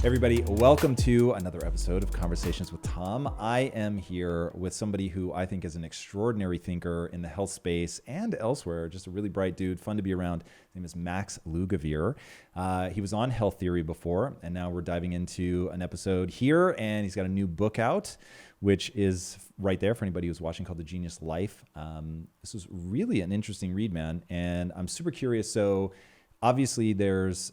Everybody, welcome to another episode of Conversations with Tom. I am here with somebody who I think is an extraordinary thinker in the health space and elsewhere, just a really bright dude, fun to be around. His name is Max Lugavere. He was on Health Theory before, and now we're diving into an episode here, and he's got a new book out, which is right there for anybody who's watching, called The Genius Life. This was really an interesting read, man, and I'm super curious. So obviously there's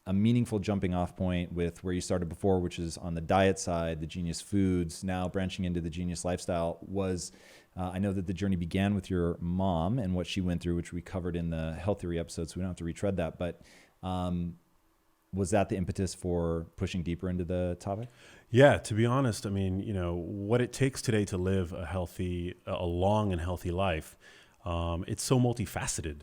a meaningful jumping off point with where you started before, which is on the diet side, the genius foods, now branching into the genius lifestyle. I know that the journey began with your mom and what she went through, which we covered in the Health Theory episode, so we don't have to retread that. But was that the impetus for pushing deeper into the topic? Yeah, to be honest, I mean, what it takes today to live a long and healthy life, it's so multifaceted.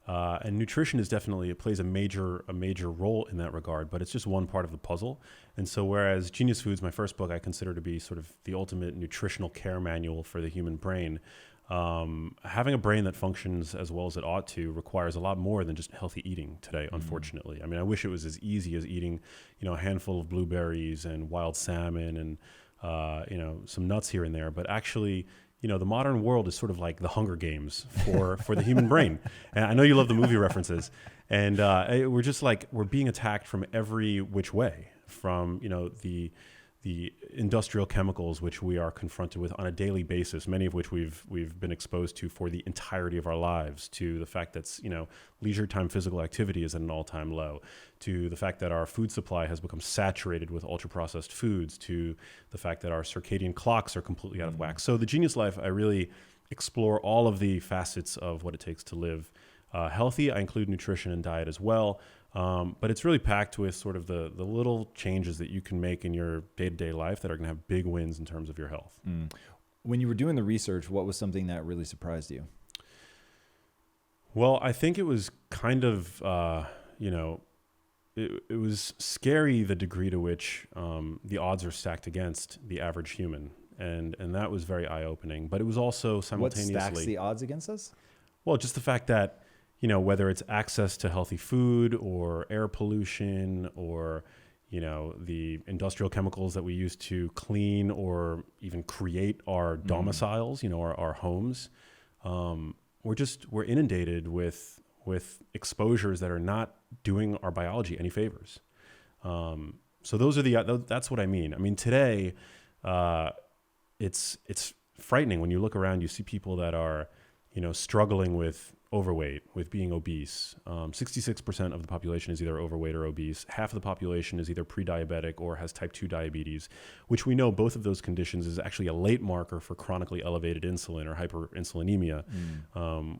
And nutrition it plays a major role in that regard, but it's just one part of the puzzle. And so whereas Genius Foods, my first book, I consider to be sort of the ultimate nutritional care manual for the human brain, having a brain that functions as well as it ought to requires a lot more than just healthy eating today, unfortunately. I mean, I wish it was as easy as eating, a handful of blueberries and wild salmon and, some nuts here and there, but actually, the modern world is sort of like the Hunger Games for the human brain. And I know you love the movie references. And we're being attacked from every which way, from, the industrial chemicals which we are confronted with on a daily basis, many of which we've been exposed to for the entirety of our lives, to the fact that, leisure time physical activity is at an all-time low, to the fact that our food supply has become saturated with ultra-processed foods, to the fact that our circadian clocks are completely out of whack. So the Genius Life, I really explore all of the facets of what it takes to live healthy. I include nutrition and diet as well. But it's really packed with sort of the little changes that you can make in your day-to-day life that are going to have big wins in terms of your health. When you were doing the research, what was something that really surprised you? Well, I think it was kind of, it was scary, the degree to which the odds are stacked against the average human. And that was very eye-opening. But it was also simultaneously... What stacks the odds against us? Well, just the fact that, whether it's access to healthy food or air pollution or, the industrial chemicals that we use to clean or even create our domiciles, our homes, we're inundated with exposures that are not doing our biology any favors. So that's what I mean. I mean, today, it's frightening when you look around. You see people that are, struggling with overweight, with being obese. 66% of the population is either overweight or obese. Half of the population is either pre-diabetic or has type 2 diabetes, which we know both of those conditions is actually a late marker for chronically elevated insulin or hyperinsulinemia,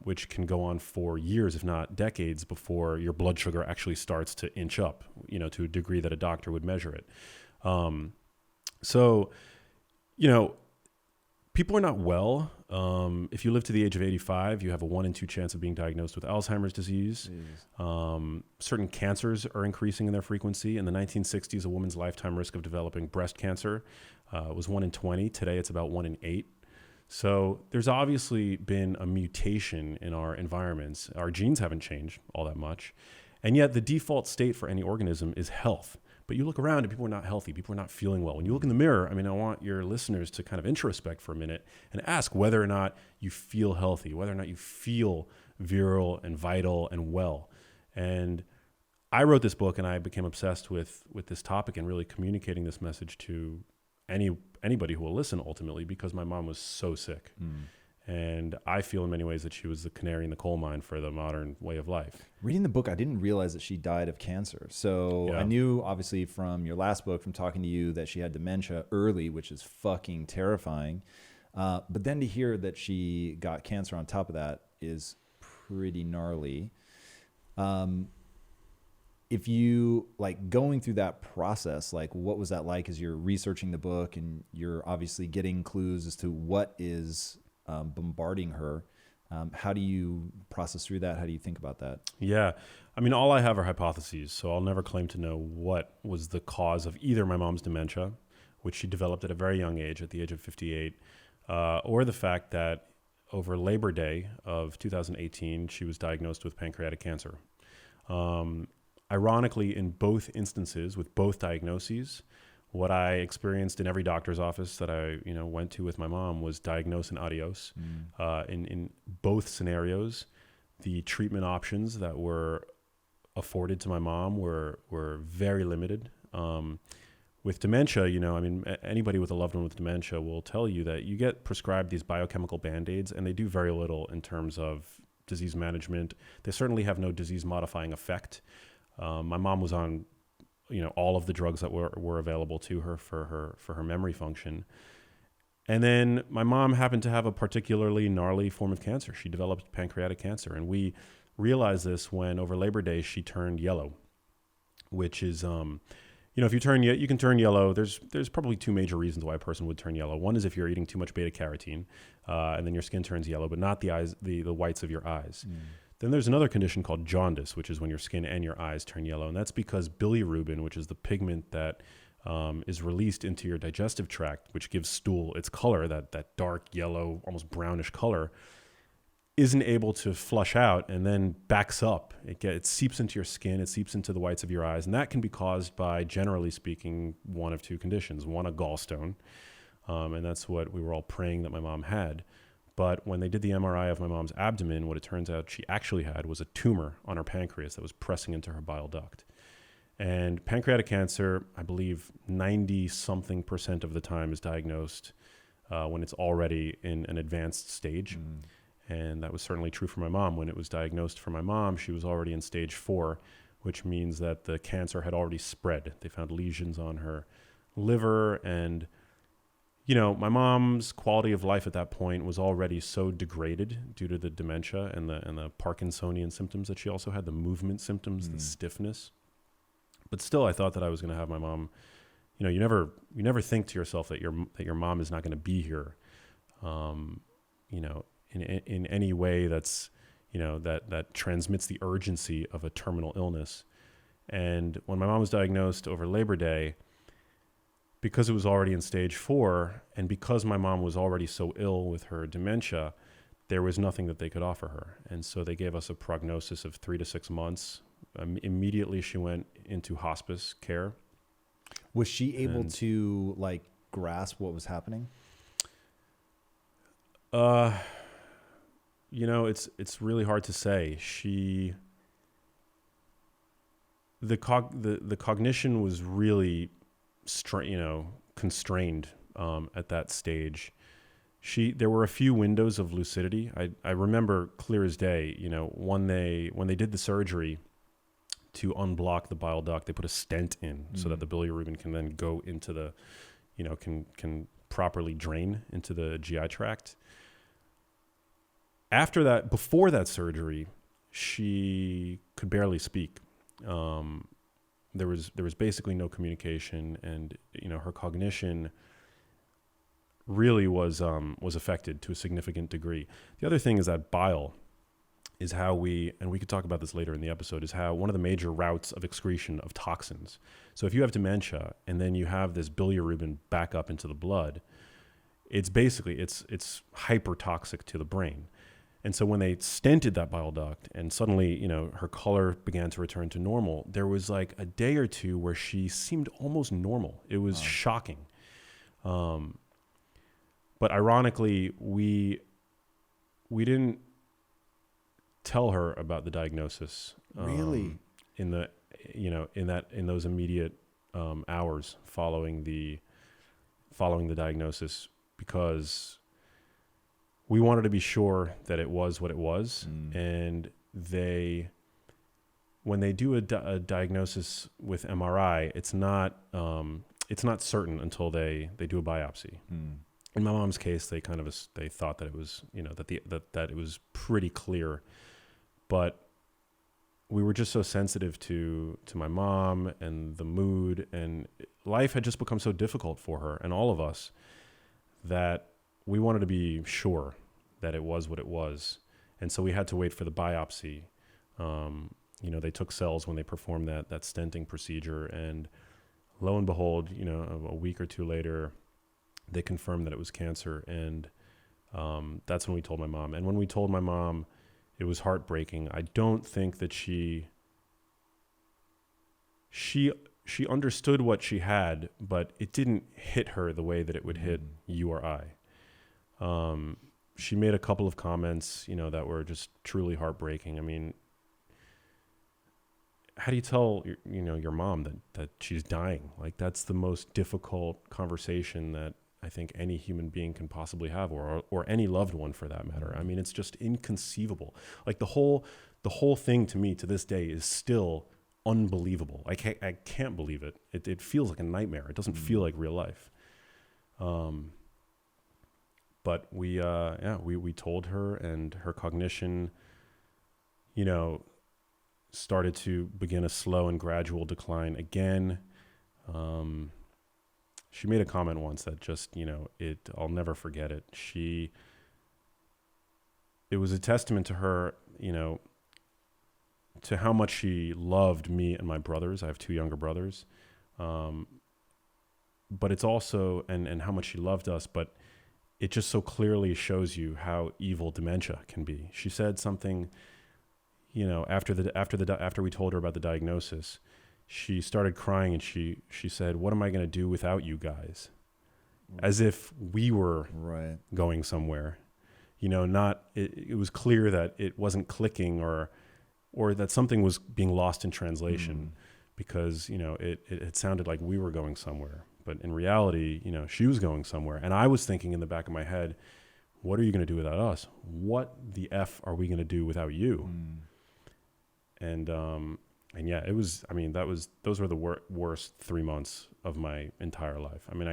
which can go on for years, if not decades, before your blood sugar actually starts to inch up, to a degree that a doctor would measure it. People are not well. If you live to the age of 85, you have a 1 in 2 chance of being diagnosed with Alzheimer's disease. Certain cancers are increasing in their frequency. In the 1960s, a woman's lifetime risk of developing breast cancer was 1 in 20. Today, it's about 1 in 8. So there's obviously been a mutation in our environments. Our genes haven't changed all that much. And yet the default state for any organism is health. But you look around and people are not healthy. People are not feeling well. When you look in the mirror, I want your listeners to kind of introspect for a minute and ask whether or not you feel healthy, whether or not you feel virile and vital and well. And I wrote this book and I became obsessed with this topic and really communicating this message to anybody who will listen ultimately, because my mom was so sick. And I feel in many ways that she was the canary in the coal mine for the modern way of life. Reading the book, I didn't realize that she died of cancer. So yeah. I knew, obviously, from your last book, from talking to you, that she had dementia early, which is fucking terrifying. But then to hear that she got cancer on top of that is pretty gnarly. If you, going through that process, what was that like as you're researching the book and you're obviously getting clues as to what is bombarding her? How do you process through that? How do you think about that? Yeah. All I have are hypotheses, so I'll never claim to know what was the cause of either my mom's dementia, which she developed at a very young age, at the age of 58, or the fact that over Labor Day of 2018, she was diagnosed with pancreatic cancer. Ironically, in both instances, with both diagnoses, what I experienced in every doctor's office that I, went to with my mom was diagnose and adios. In both scenarios, the treatment options that were afforded to my mom were very limited. With dementia, anybody with a loved one with dementia will tell you that you get prescribed these biochemical Band-Aids, and they do very little in terms of disease management. They certainly have no disease modifying effect. My mom was on all of the drugs that were available to her for her memory function. And then my mom happened to have a particularly gnarly form of cancer. She developed pancreatic cancer. And we realized this when over Labor Day, she turned yellow, which is, if you can turn yellow, there's probably two major reasons why a person would turn yellow. One is if you're eating too much beta carotene, and then your skin turns yellow, but not the whites of your eyes. Then there's another condition called jaundice, which is when your skin and your eyes turn yellow. And that's because bilirubin, which is the pigment that is released into your digestive tract, which gives stool its color, that dark yellow, almost brownish color, isn't able to flush out and then backs up. It seeps into your skin, it seeps into the whites of your eyes. And that can be caused by, generally speaking, one of two conditions. One, a gallstone. And that's what we were all praying that my mom had. But when they did the MRI of my mom's abdomen, what it turns out she actually had was a tumor on her pancreas that was pressing into her bile duct. And pancreatic cancer, I believe 90-something% of the time is diagnosed when it's already in an advanced stage. And that was certainly true for my mom. When it was diagnosed for my mom, she was already in stage 4, which means that the cancer had already spread. They found lesions on her liver, and my mom's quality of life at that point was already so degraded due to the dementia and the Parkinsonian symptoms that she also had, the movement symptoms, the stiffness. But still, I thought that I was going to have my mom. You never think to yourself that your mom is not going to be here, in any way that's, that transmits the urgency of a terminal illness. And when my mom was diagnosed over Labor Day, because it was already in stage 4, and because my mom was already so ill with her dementia, there was nothing that they could offer her. And so they gave us a prognosis of 3 to 6 months. Immediately she went into hospice care. Was she able to grasp what was happening? It's really hard to say. The cognition was really constrained at that stage. There were a few windows of lucidity. I remember clear as day, when they did the surgery to unblock the bile duct, they put a stent in so that the bilirubin can then go into the, can properly drain into the GI tract. After that, before that surgery, she could barely speak. There was basically no communication, and her cognition really was affected to a significant degree. The other thing is that bile is how we could talk about this later in the episode, is how one of the major routes of excretion of toxins. So if you have dementia and then you have this bilirubin back up into the blood, it's basically it's hyper toxic to the brain. And so when they stented that bile duct and suddenly, her color began to return to normal, there was a day or two where she seemed almost normal. It was shocking. But ironically, we didn't tell her about the diagnosis. Really? In those immediate hours following the diagnosis, because we wanted to be sure that it was what it was. And when they do a diagnosis with MRI, it's not certain until they do a biopsy. In my mom's case, they thought that it was, that it was pretty clear, but we were just so sensitive to my mom and the mood, and life had just become so difficult for her and all of us that we wanted to be sure that it was what it was. And so we had to wait for the biopsy. They took cells when they performed that stenting procedure, and lo and behold, a week or two later, they confirmed that it was cancer. And that's when we told my mom. And when we told my mom, it was heartbreaking. I don't think that she she understood what she had, but it didn't hit her the way that it would hit you or I. She made a couple of comments, you know, that were just truly heartbreaking. I mean, how do you tell your mom that she's dying? Like, that's the most difficult conversation that I think any human being can possibly have, or any loved one for that matter. I mean, it's just inconceivable. Like the whole thing to me to this day is still unbelievable. I can't believe it. It feels like a nightmare. It doesn't feel like real life. But we told her, and her cognition, you know, started to begin a slow and gradual decline again. She made a comment once that just, you know, I'll never forget it. It was a testament to her, you know, to how much she loved me and my brothers. I have 2 younger brothers. But it's also, and how much she loved us, but it just so clearly shows you how evil dementia can be. She said something, you know, after we told her about the diagnosis, she started crying, and she said, "What am I going to do without you guys?" As if we were going somewhere, you know. It was clear that it wasn't clicking, or that something was being lost in translation, because, you know, it sounded like we were going somewhere, but in reality, you know, she was going somewhere. And I was thinking in the back of my head, what are you going to do without us? What the F are we going to do without you? And yeah, it was, I mean, those were the worst 3 months of my entire life. I mean,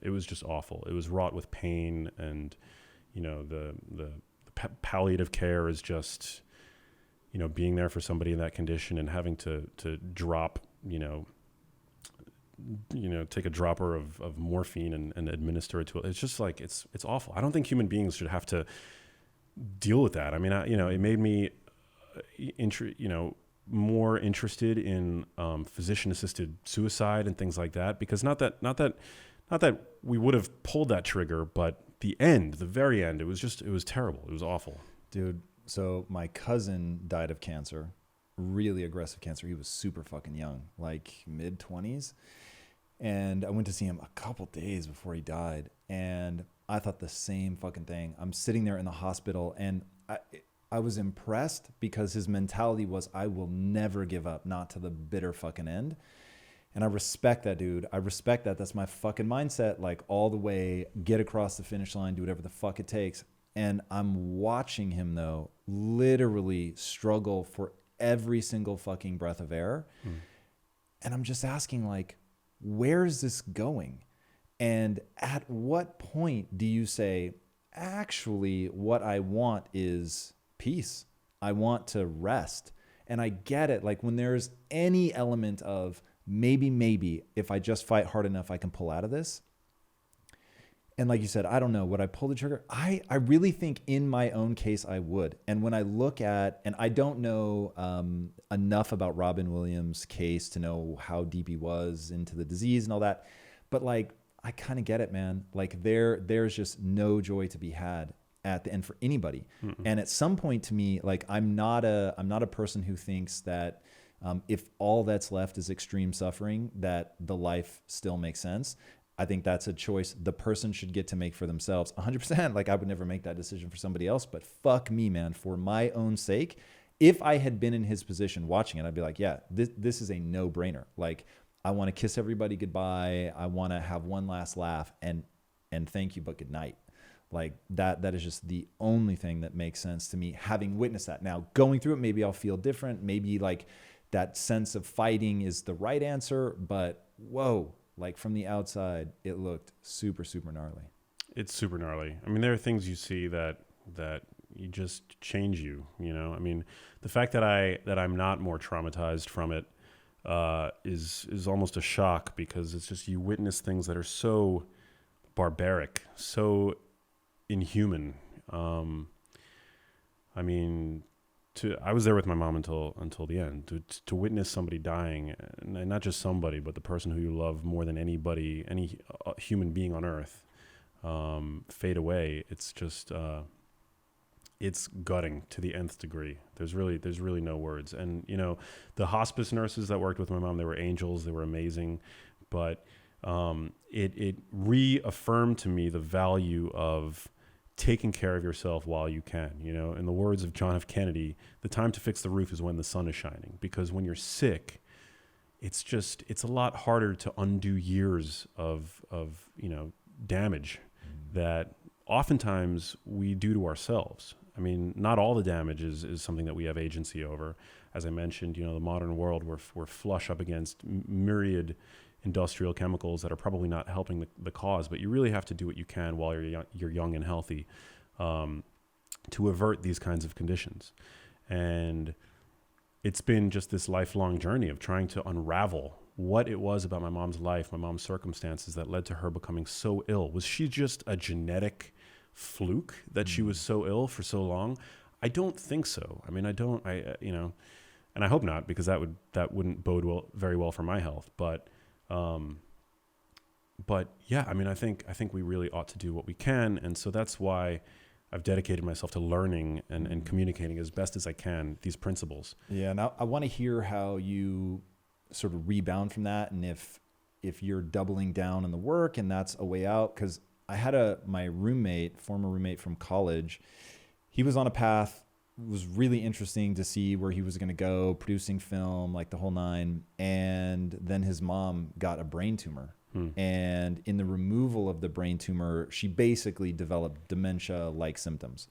it was just awful. It was wrought with pain, and, you know, the palliative care is just, you know, being there for somebody in that condition and having to drop, take a dropper of morphine and administer it to it. It's just like, it's awful. I don't think human beings should have to deal with that. I mean, it made me, more interested in physician-assisted suicide and things like that, because not that we would have pulled that trigger, but the very end, it was terrible. It was awful. Dude, so my cousin died of cancer, really aggressive cancer. He was super fucking young, like mid-20s. And I went to see him a couple days before he died, and I thought the same fucking thing. I'm sitting there in the hospital, and I was impressed because his mentality was, I will never give up, not to the bitter fucking end. And I respect that, dude. I respect that. That's my fucking mindset. Like, all the way, get across the finish line, do whatever the fuck it takes. And I'm watching him, though, literally struggle for every single fucking breath of air. And I'm just asking, like, where is this going? And at what point do you say, actually, what I want is peace. I want to rest. And I get it. Like, when there's any element of maybe if I just fight hard enough, I can pull out of this. And like you said, I don't know, would I pull the trigger? I really think in my own case, I would. And when I look at, and I don't know enough about Robin Williams' case to know how deep he was into the disease and all that, but like, I kind of get it, man. Like, there's just no joy to be had at the end for anybody. And at some point, to me, like, I'm not a person who thinks that if all that's left is extreme suffering, that the life still makes sense. I think that's a choice the person should get to make for themselves 100%. Like, I would never make that decision for somebody else, but fuck me, man, for my own sake. If I had been in his position watching it, I'd be like, yeah, this is a no brainer. Like, I want to kiss everybody goodbye. I want to have one last laugh and thank you, but good night. Like, that is just the only thing that makes sense to me, having witnessed that. Now, going through it, maybe I'll feel different. Maybe like that sense of fighting is the right answer, but whoa, like, from the outside, it looked super, super gnarly. It's super gnarly. I mean, there are things you see that you just change you, you know? I mean, the fact that I'm not more traumatized from it is almost a shock, because it's just, you witness things that are so barbaric, so inhuman. I mean, I was there with my mom until the end. To witness somebody dying, and not just somebody, but the person who you love more than anybody, any human being on earth, fade away. It's just, it's gutting to the nth degree. There's really no words. And, you know, the hospice nurses that worked with my mom, they were angels. They were amazing. But it reaffirmed to me the value of taking care of yourself while you can. You know, in the words of John F. Kennedy, the time to fix the roof is when the sun is shining. Because when you're sick, it's a lot harder to undo years of you know, damage that oftentimes we do to ourselves. I mean, not all the damage is something that we have agency over. As I mentioned, you know, the modern world, we're flush up against myriad industrial chemicals that are probably not helping the cause, but you really have to do what you can while you're young and healthy to avert these kinds of conditions. And it's been just this lifelong journey of trying to unravel what it was about my mom's life, my mom's circumstances that led to her becoming so ill. Was she just a genetic fluke that she was so ill for so long? I don't think so. I mean, you know, and I hope not, because that wouldn't bode very well for my health. But yeah, I mean, I think we really ought to do what we can. And so that's why I've dedicated myself to learning and communicating as best as I can these principles. Yeah. Now I want to hear how you sort of rebound from that. And if you're doubling down on the work and that's a way out, because I had my former roommate from college, he was on a path. It was really interesting to see where he was going to go, producing film, like the whole nine. And then his mom got a brain tumor. And in the removal of the brain tumor, she basically developed dementia-like symptoms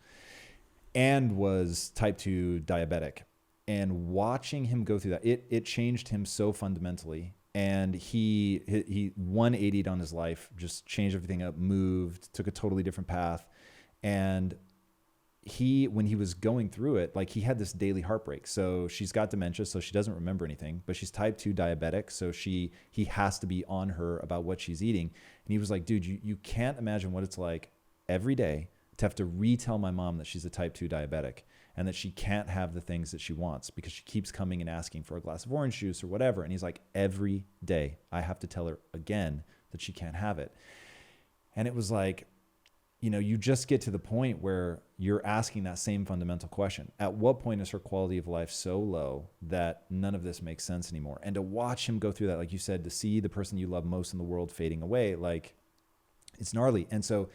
and was type 2 diabetic. And watching him go through that, it changed him so fundamentally. And he 180'd on his life, just changed everything up, moved, took a totally different path. And when he was going through it, like, he had this daily heartbreak. So she's got dementia, so she doesn't remember anything, but she's type 2 diabetic. So he has to be on her about what she's eating. And he was like, dude, you can't imagine what it's like every day to have to retell my mom that she's a type 2 diabetic and that she can't have the things that she wants because she keeps coming and asking for a glass of orange juice or whatever. And he's like, every day I have to tell her again that she can't have it. And it was like, you know, you just get to the point where you're asking that same fundamental question. At what point is her quality of life so low that none of this makes sense anymore? And to watch him go through that, like you said, to see the person you love most in the world fading away, like, it's gnarly. And so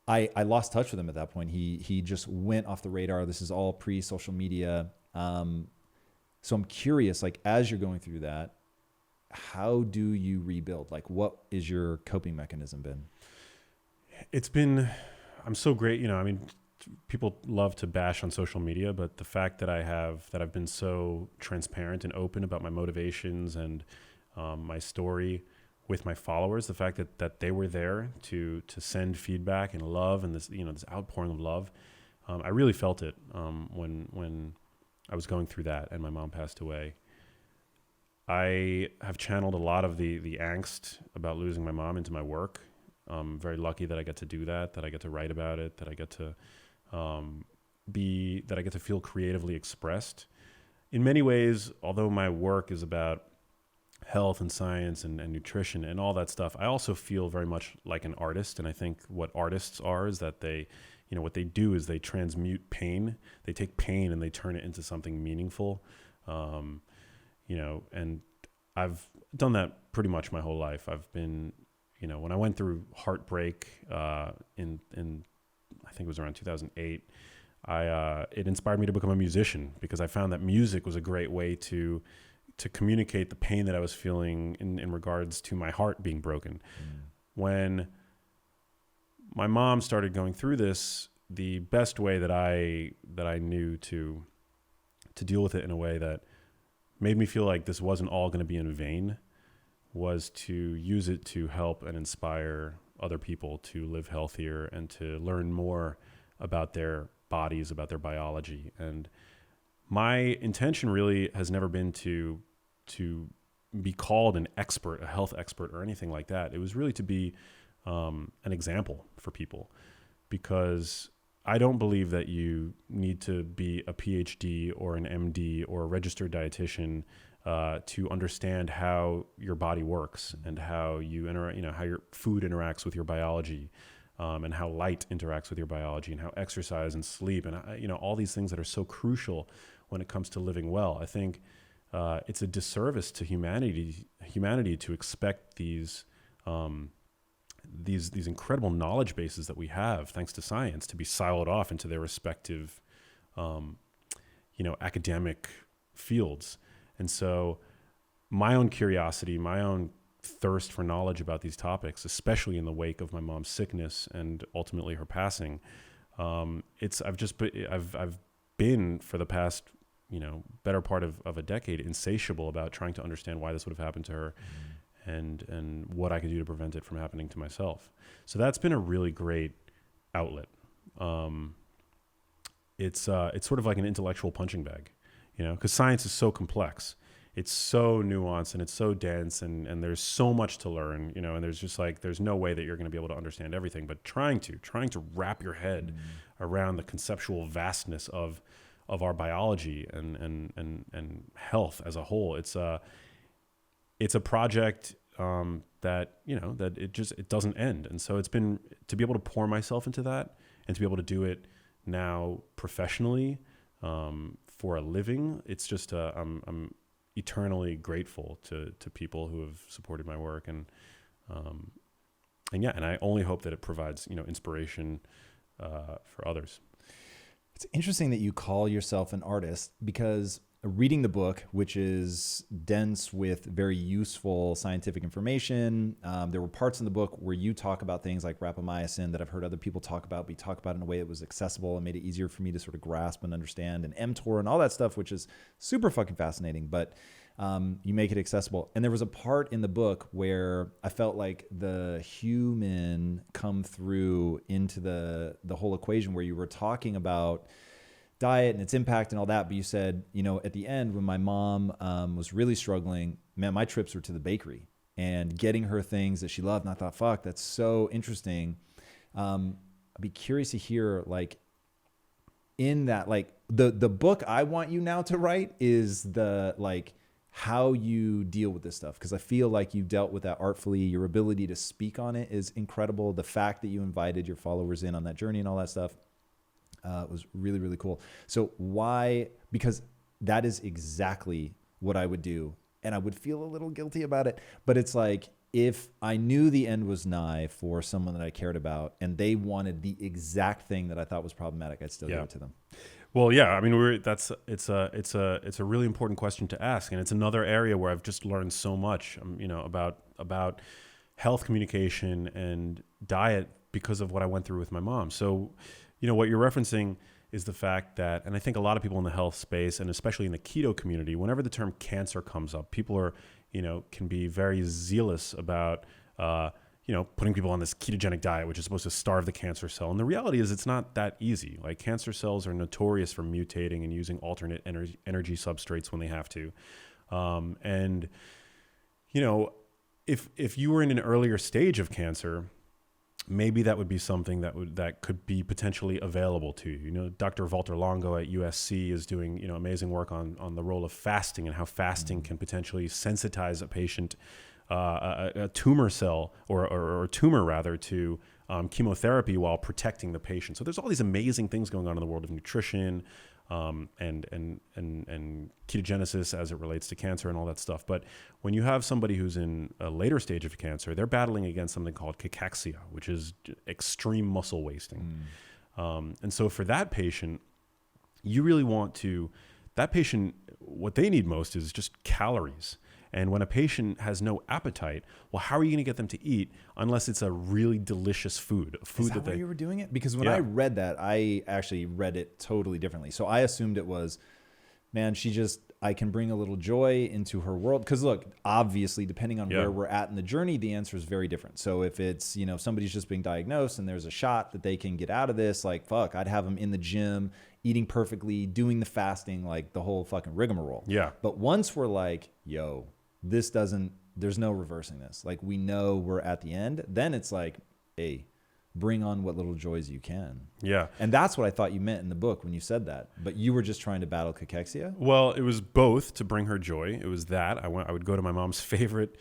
I lost touch with him at that point. He just went off the radar. This is all pre-social media. So I'm curious, like, as you're going through that, how do you rebuild? Like, what is your coping mechanism been? I'm so great. You know, I mean, people love to bash on social media, but the fact that I've been so transparent and open about my motivations and my story with my followers, the fact that they were there to send feedback and love and this, you know, this outpouring of love, I really felt it when I was going through that and my mom passed away. I have channeled a lot of the angst about losing my mom into my work. I'm very lucky that I get to do that I get to write about it, that I get to feel creatively expressed. In many ways, although my work is about health and science and nutrition and all that stuff, I also feel very much like an artist. And I think what artists are is that they, you know, what they do is they transmute pain. They take pain and they turn it into something meaningful. You know, and I've done that pretty much my whole life. I've been, you know, when I went through heartbreak in I think it was around 2008, it inspired me to become a musician because I found that music was a great way to communicate the pain that I was feeling in regards to my heart being broken. When my mom started going through this, the best way that I knew to deal with it in a way that made me feel like this wasn't all going to be in vain was to use it to help and inspire other people to live healthier and to learn more about their bodies, about their biology. And my intention really has never been to be called an expert, a health expert or anything like that. It was really to be an example for people, because I don't believe that you need to be a PhD or an MD or a registered dietitian to understand how your body works and how how your food interacts with your biology. and how light interacts with your biology, and how exercise and sleep and all these things that are so crucial when it comes to living well. I think it's a disservice to humanity to expect these incredible knowledge bases that we have, thanks to science, to be siloed off into their respective, academic fields. And so my own curiosity, my own thirst for knowledge about these topics, especially in the wake of my mom's sickness and ultimately her passing, I've been for the past, better part of a decade, insatiable about trying to understand why this would have happened to her. And what I could do to prevent it from happening to myself. So that's been a really great outlet. It's sort of like an intellectual punching bag, because science is so complex. It's so nuanced and it's so dense, and there's so much to learn, and there's no way that you're going to be able to understand everything, but trying to wrap your head around the conceptual vastness of our biology and health as a whole. It's a project that it doesn't end. And so it's been to be able to pour myself into that and to be able to do it now professionally for a living. It's just I'm eternally grateful to people who have supported my work, and I only hope that it provides inspiration for others. It's interesting that you call yourself an artist, because reading the book, which is dense with very useful scientific information, there were parts in the book where you talk about things like rapamycin that I've heard other people talk about, but you talk about it in a way that was accessible and made it easier for me to sort of grasp and understand, and mTOR and all that stuff, which is super fucking fascinating, but you make it accessible. And there was a part in the book where I felt like the human come through into the whole equation, where you were talking about diet and its impact and all that. But you said, at the end, when my mom was really struggling, man, my trips were to the bakery and getting her things that she loved. And I thought, fuck, that's so interesting. I'd be curious to hear, like, in that, like, the book I want you now to write is how you deal with this stuff. Because I feel like you dealt with that artfully. Your ability to speak on it is incredible. The fact that you invited your followers in on that journey and all that stuff was really, really cool. So why? Because that is exactly what I would do. And I would feel a little guilty about it. But it's like, if I knew the end was nigh for someone that I cared about and they wanted the exact thing that I thought was problematic, I'd still give it to them. Well, yeah, I mean, it's a really important question to ask. And it's another area where I've just learned so much, about health communication and diet because of what I went through with my mom. So, what you're referencing is the fact that, and I think a lot of people in the health space, and especially in the keto community, whenever the term cancer comes up, people are, can be very zealous about, putting people on this ketogenic diet, which is supposed to starve the cancer cell. And the reality is it's not that easy. Like, cancer cells are notorious for mutating and using alternate energy substrates when they have to. If you were in an earlier stage of cancer, maybe that would be something that could be potentially available to you. Dr. Walter Longo at USC is doing amazing work on the role of fasting and how fasting can potentially sensitize a patient, a tumor cell or a tumor rather, to chemotherapy while protecting the patient. So there's all these amazing things going on in the world of nutrition and ketogenesis as it relates to cancer and all that stuff. But when you have somebody who's in a later stage of cancer, they're battling against something called cachexia, which is extreme muscle wasting. And so for that patient, you really want that patient, what they need most is just calories. And when a patient has no appetite, well, how are you going to get them to eat unless it's a really delicious food? Is that why you were doing it? Because when I read that, I actually read it totally differently. So I assumed it was, man, I can bring a little joy into her world. Because look, obviously, depending on where we're at in the journey, the answer is very different. So if it's, somebody's just being diagnosed and there's a shot that they can get out of this, like, fuck, I'd have them in the gym, eating perfectly, doing the fasting, like the whole fucking rigmarole. Yeah. But once we're like, yo, there's no reversing this. Like, we know we're at the end. Then it's like, hey, bring on what little joys you can. Yeah. And that's what I thought you meant in the book when you said that. But you were just trying to battle cachexia? Well, it was both to bring her joy. It was that. I would go to my mom's favorite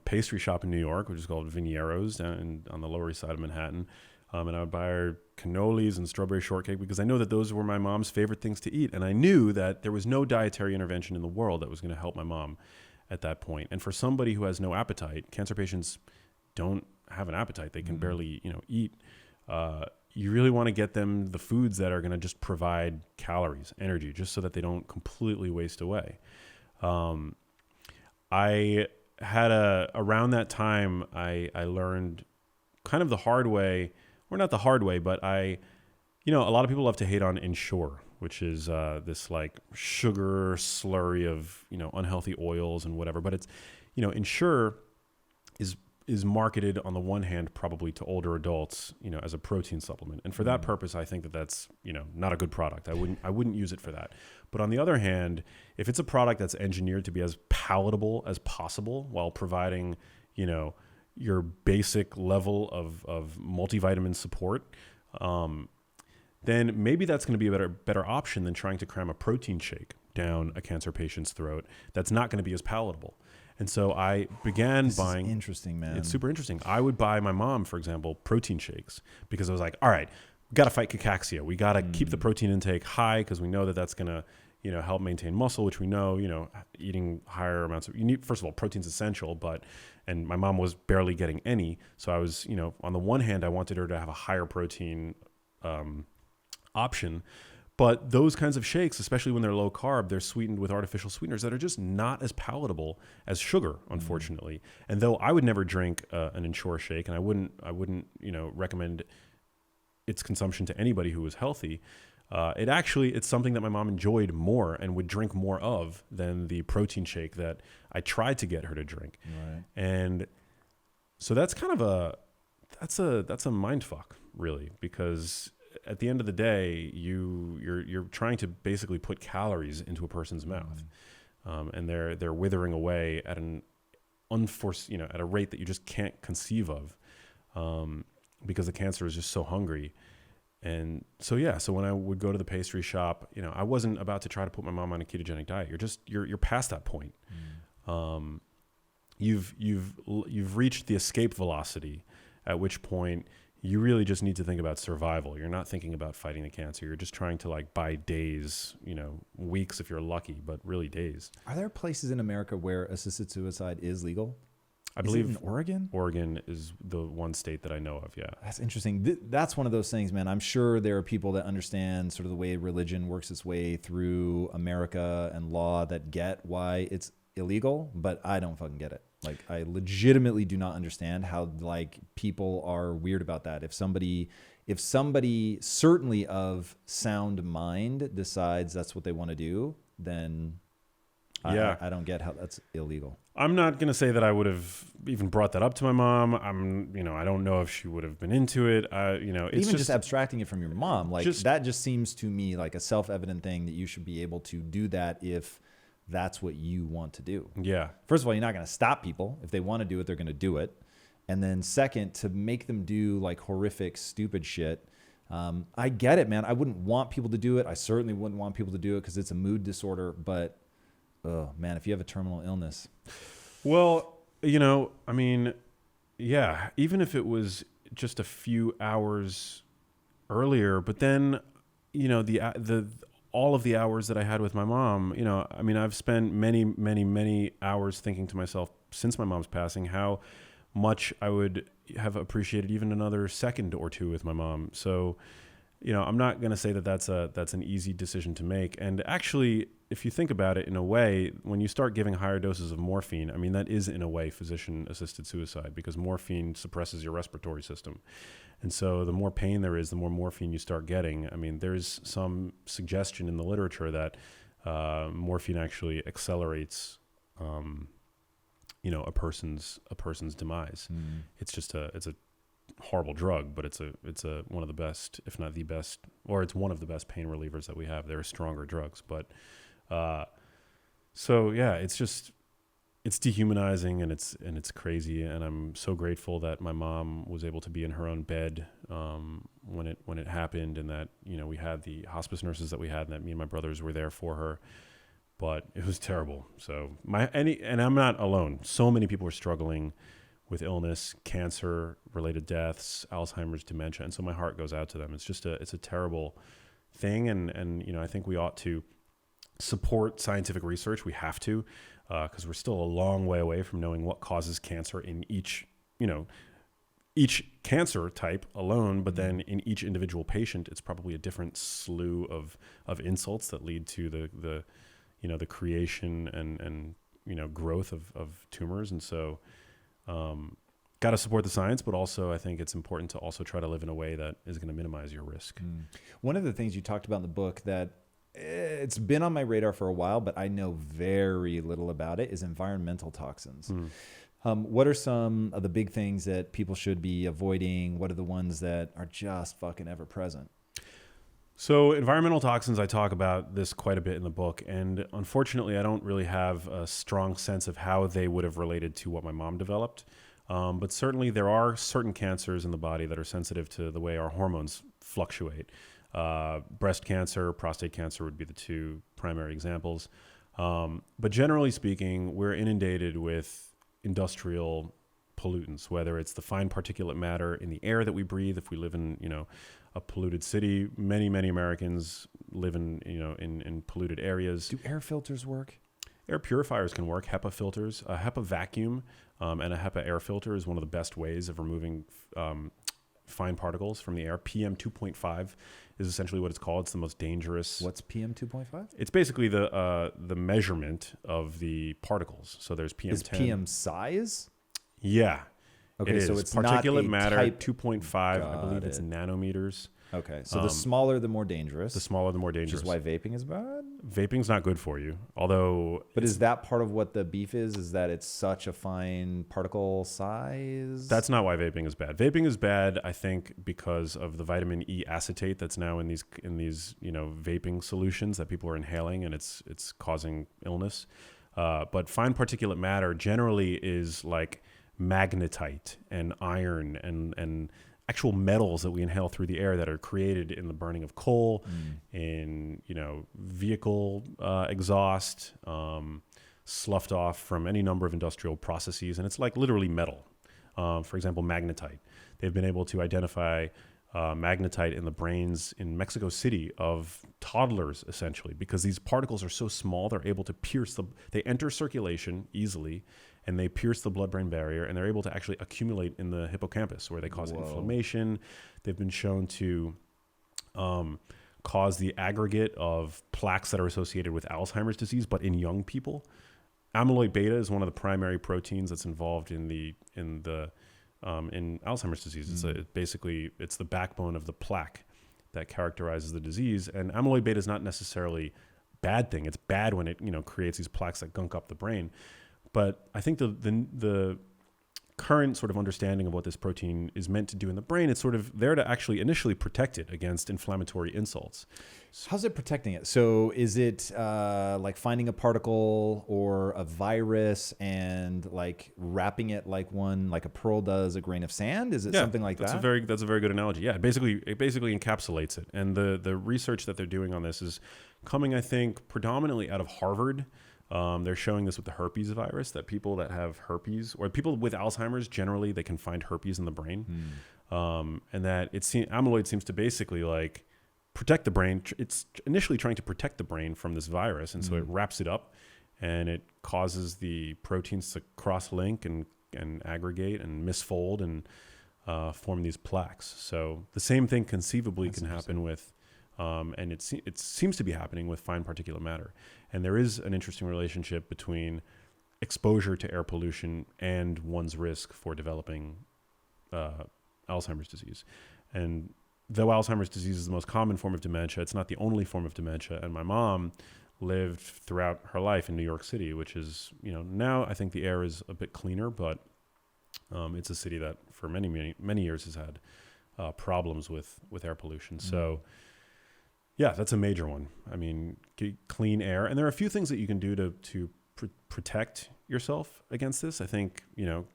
pastry shop in New York, which is called Viniero's on the Lower East Side of Manhattan. And I would buy her cannolis and strawberry shortcake because I know that those were my mom's favorite things to eat. And I knew that there was no dietary intervention in the world that was going to help my mom at that point. And for somebody who has no appetite, cancer patients don't have an appetite. They can barely, eat. You really want to get them the foods that are going to just provide calories, energy, just so that they don't completely waste away. I had around that time, I learned kind of the hard way, or not the hard way, but a lot of people love to hate on Ensure, which is this like sugar slurry of, unhealthy oils and whatever. But it's, Ensure is marketed on the one hand probably to older adults, as a protein supplement. And for that purpose, I think that that's, not a good product. I wouldn't use it for that. But on the other hand, if it's a product that's engineered to be as palatable as possible while providing, your basic level of multivitamin support, then maybe that's going to be a better option than trying to cram a protein shake down a cancer patient's throat that's not going to be as palatable. And so I began buying. Is interesting, man. It's super interesting. I would buy my mom, for example, protein shakes because I was like, all right, we got to fight cachexia. We got to keep the protein intake high because we know that that's going to, help maintain muscle, which we know, eating higher amounts of, you need, first of all, protein's essential, and my mom was barely getting any. So I was, on the one hand, I wanted her to have a higher protein option. But those kinds of shakes, especially when they're low carb, they're sweetened with artificial sweeteners that are just not as palatable as sugar, unfortunately. And though I would never drink an Ensure shake, and I wouldn't, recommend its consumption to anybody who was healthy, it's something that my mom enjoyed more and would drink more of than the protein shake that I tried to get her to drink. Right. And so that's kind of that's a mind fuck, really, because at the end of the day, you're trying to basically put calories into a person's mouth, and they're withering away at an unforced, at a rate that you just can't conceive of, because the cancer is just so hungry. And so when I would go to the pastry shop, I wasn't about to try to put my mom on a ketogenic diet. You're past that point. You've reached the escape velocity, at which point you really just need to think about survival. You're not thinking about fighting the cancer. You're just trying to buy days, weeks if you're lucky, but really days. Are there places in America where assisted suicide is legal? I believe in Oregon? Oregon is the one state that I know of, yeah. That's interesting. That's one of those things, man. I'm sure there are people that understand sort of the way religion works its way through America and law that get why it's illegal, but I don't fucking get it. I legitimately do not understand how people are weird about that. If somebody certainly of sound mind decides that's what they want to do, then I don't get how that's illegal. I'm not going to say that I would have even brought that up to my mom. I don't know if she would have been into it. It's even just abstracting it from your mom, that just seems to me like a self-evident thing that you should be able to do that if that's what you want to do. Yeah. First of all, you're not going to stop people. If they want to do it, they're going to do it. And then second, to make them do horrific, stupid shit. I get it, man. I wouldn't want people to do it. I certainly wouldn't want people to do it because it's a mood disorder. But, oh man, if you have a terminal illness. Well, even if it was just a few hours earlier, but then, all of the hours that I had with my mom, I've spent many, many, many hours thinking to myself since my mom's passing how much I would have appreciated even another second or two with my mom. So, I'm not going to say that that's an easy decision to make. And actually, if you think about it in a way, when you start giving higher doses of morphine, that is in a way physician-assisted suicide because morphine suppresses your respiratory system. And so the more pain there is, the more morphine you start getting. There's some suggestion in the literature that morphine actually accelerates, a person's demise. It's just it's a horrible drug, but it's one of the best, if not the best, or it's one of the best pain relievers that we have. There are stronger drugs, but it's dehumanizing and it's crazy. And I'm so grateful that my mom was able to be in her own bed when it happened, and that we had the hospice nurses that we had, and that me and my brothers were there for her. but it was terrible. So and I'm not alone. So many people are struggling with illness, cancer related deaths, Alzheimer's, dementia. And so my heart goes out to them. It's a terrible thing. And, you know, I think we ought to support scientific research. We have to, because we're still a long way away from knowing what causes cancer in each cancer type alone, but then in each individual patient, it's probably a different slew of insults that lead to the creation and growth of tumors. And so, got to support the science, but also I think it's important to also try to live in a way that is going to minimize your risk. One of the things you talked about in the book that it's been on my radar for a while, but I know very little about it, is environmental toxins. What are some of the big things that people should be avoiding? What are the ones that are just fucking ever present? So environmental toxins, I talk about this quite a bit in the book. And unfortunately, I don't really have a strong sense of how they would have related to what my mom developed. But certainly there are certain cancers in the body that are sensitive to the way our hormones fluctuate. Breast cancer, prostate cancer would be the two primary examples. But generally speaking, we're inundated with industrial pollutants, whether it's the fine particulate matter in the air that we breathe. If we live in, a polluted city, many Americans live in polluted areas. Do air filters work? Air purifiers can work. HEPA filters, a HEPA vacuum, and a HEPA air filter is one of the best ways of removing fine particles from the air. PM 2.5 is essentially what it's called. It's the most dangerous. What's PM 2.5? It's basically the measurement of the particles. So there's PM 10. Is PM size? Yeah. Okay, so it's not particulate a matter, type. 2.5. I believe it's nanometers. Okay, so the smaller, the more dangerous. The smaller, the more dangerous. Which is why vaping is bad? Vaping's not good for you, although... But is that part of what the beef is that it's such a fine particle size? That's not why vaping is bad. Vaping is bad, I think, because of the vitamin E acetate that's now in these vaping solutions that people are inhaling, and it's causing illness. But fine particulate matter generally is like magnetite and iron and actual metals that we inhale through the air that are created in the burning of coal, in vehicle exhaust, sloughed off from any number of industrial processes, and it's like literally metal. For example, magnetite. They've been able to identify magnetite in the brains in Mexico City of toddlers, essentially, because these particles are so small, they're able to they enter circulation easily, and they pierce the blood-brain barrier, and they're able to actually accumulate in the hippocampus, where they cause inflammation. They've been shown to cause the aggregate of plaques that are associated with Alzheimer's disease, but in young people. Amyloid beta is one of the primary proteins that's involved in Alzheimer's disease. It's the backbone of the plaque that characterizes the disease. And amyloid beta is not necessarily a bad thing. It's bad when it creates these plaques that gunk up the brain. But I think the current sort of understanding of what this protein is meant to do in the brain, it's sort of there to actually initially protect it against inflammatory insults. How's it protecting it? So is it like finding a particle or a virus and like wrapping it like a pearl does a grain of sand? Is it something like that? That's a very good analogy. Yeah, it basically encapsulates it. And the research that they're doing on this is coming, I think, predominantly out of Harvard. They're showing this with the herpes virus, that people that have herpes, or people with Alzheimer's, generally they can find herpes in the brain. And that amyloid seems to basically like protect the brain. It's initially trying to protect the brain from this virus. And so it wraps it up, and it causes the proteins to cross-link and aggregate and misfold and form these plaques. So the same thing conceivably can happen with and it seems to be happening with fine particulate matter. And there is an interesting relationship between exposure to air pollution and one's risk for developing Alzheimer's disease. And though Alzheimer's disease is the most common form of dementia, it's not the only form of dementia. And my mom lived throughout her life in New York City, which is, now I think the air is a bit cleaner, but it's a city that for many years has had problems with air pollution. So yeah, that's a major one. I mean, clean air. And there are a few things that you can do to protect yourself against this. I think,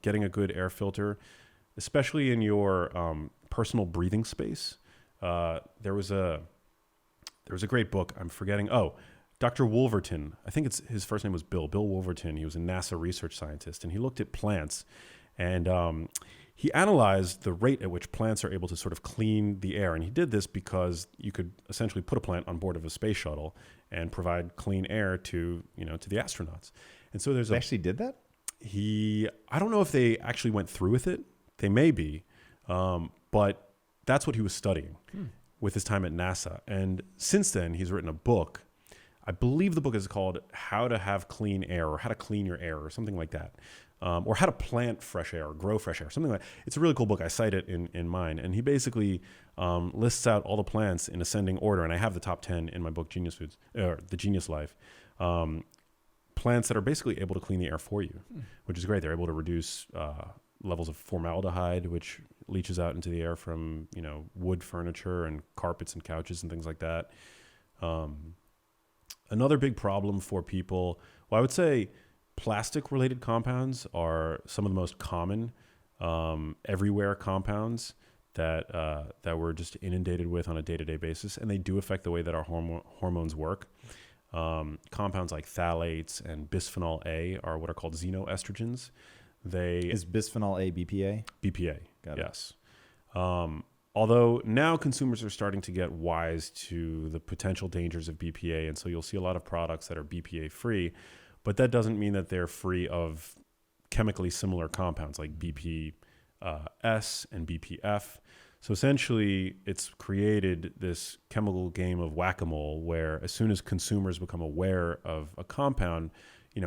getting a good air filter, especially in your personal breathing space. There was a great book. I'm forgetting. Dr. Wolverton, I think his first name was Bill Wolverton. He was a NASA research scientist, and he looked at plants, and he analyzed the rate at which plants are able to sort of clean the air. And he did this because you could essentially put a plant on board of a space shuttle and provide clean air to the astronauts. And so they actually did that? I don't know if they actually went through with it. They may be, but that's what he was studying with his time at NASA. And since then, he's written a book. I believe the book is called How to Have Clean Air, or How to Clean Your Air, or something like that. Or How to Plant Fresh Air, or Grow Fresh Air, something like that. It's a really cool book. I cite it in mine. And he basically lists out all the plants in ascending order. And I have the top 10 in my book, Genius Foods, or The Genius Life. Plants that are basically able to clean the air for you, which is great. They're able to reduce levels of formaldehyde, which leaches out into the air from wood furniture and carpets and couches and things like that. Another big problem for people, well, I would say plastic-related compounds are some of the most common everywhere compounds that we're just inundated with on a day-to-day basis, and they do affect the way that our hormones work. Compounds like phthalates and bisphenol A are what are called xenoestrogens. Is bisphenol A BPA? BPA, Got it. yes. Although now consumers are starting to get wise to the potential dangers of BPA, and so you'll see a lot of products that are BPA free, but that doesn't mean that they're free of chemically similar compounds like BPS and BPF. So essentially, it's created this chemical game of whack-a-mole where as soon as consumers become aware of a compound,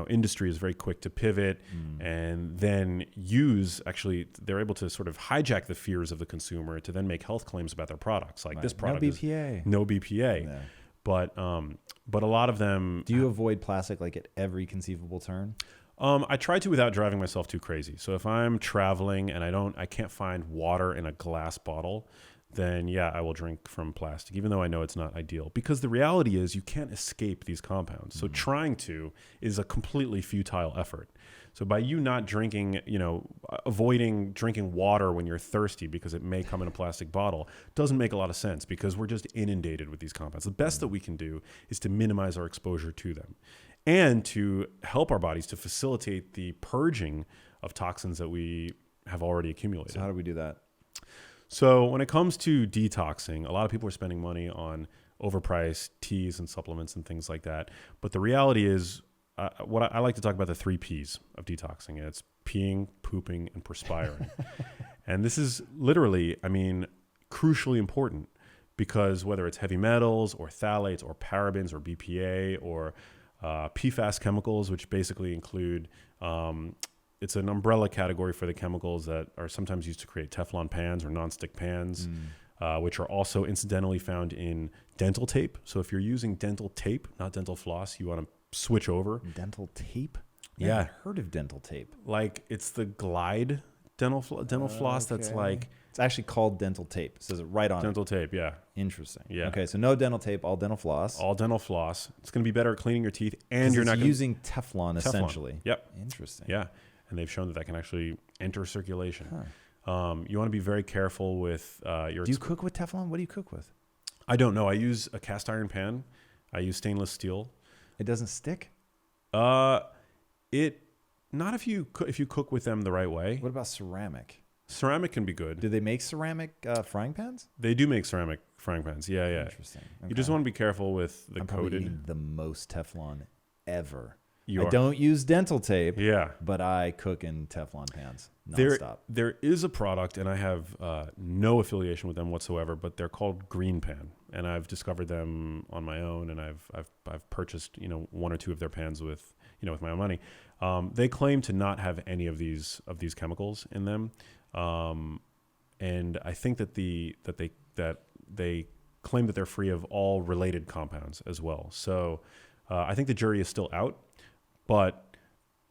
industry is very quick to pivot and then they're able to sort of hijack the fears of the consumer to then make health claims about their products. Like this product no BPA. No BPA. Yeah. But a lot of them... Do you avoid plastic like at every conceivable turn? I try to without driving myself too crazy. So if I'm traveling and I can't find water in a glass bottle, then yeah, I will drink from plastic, even though I know it's not ideal. Because the reality is you can't escape these compounds. So trying to is a completely futile effort. So by you not drinking, avoiding drinking water when you're thirsty because it may come in a plastic bottle doesn't make a lot of sense because we're just inundated with these compounds. The best that we can do is to minimize our exposure to them and to help our bodies to facilitate the purging of toxins that we have already accumulated. So how do we do that? So when it comes to detoxing, a lot of people are spending money on overpriced teas and supplements and things like that. But the reality is, what I like to talk about the 3 Ps of detoxing. It's peeing, pooping, and perspiring. And this is literally, crucially important because whether it's heavy metals or phthalates or parabens or BPA or PFAS chemicals, which basically include... it's an umbrella category for the chemicals that are sometimes used to create Teflon pans or nonstick pans, which are also incidentally found in dental tape. So if you're using dental tape, not dental floss, you want to switch over. Dental tape? Yeah. I haven't heard of dental tape. Like it's the Glide dental floss that's like... It's actually called dental tape. It says it right on dental tape, yeah. Interesting. Yeah. Okay, so no dental tape, all dental floss. All dental floss. It's going to be better at cleaning your teeth, and you're not using Teflon essentially. Yep. Interesting. Yeah. And they've shown that can actually enter circulation. Huh. You want to be very careful with your... Do you cook with Teflon? What do you cook with? I don't know. I use a cast iron pan. I use stainless steel. It doesn't stick? Not if you cook with them the right way. What about ceramic? Ceramic can be good. Do they make ceramic frying pans? They do make ceramic frying pans. Yeah, yeah. Interesting. Okay. You just want to be careful with the I'm coated. probably eating the most Teflon ever. I don't use dental tape, yeah, but I cook in Teflon pans nonstop. There is a product, and I have no affiliation with them whatsoever, but they're called Green Pan, and I've discovered them on my own, and I've purchased 1 or 2 of their pans with my own money. They claim to not have any of these chemicals in them, and I think that they claim that they're free of all related compounds as well. So I think the jury is still out. But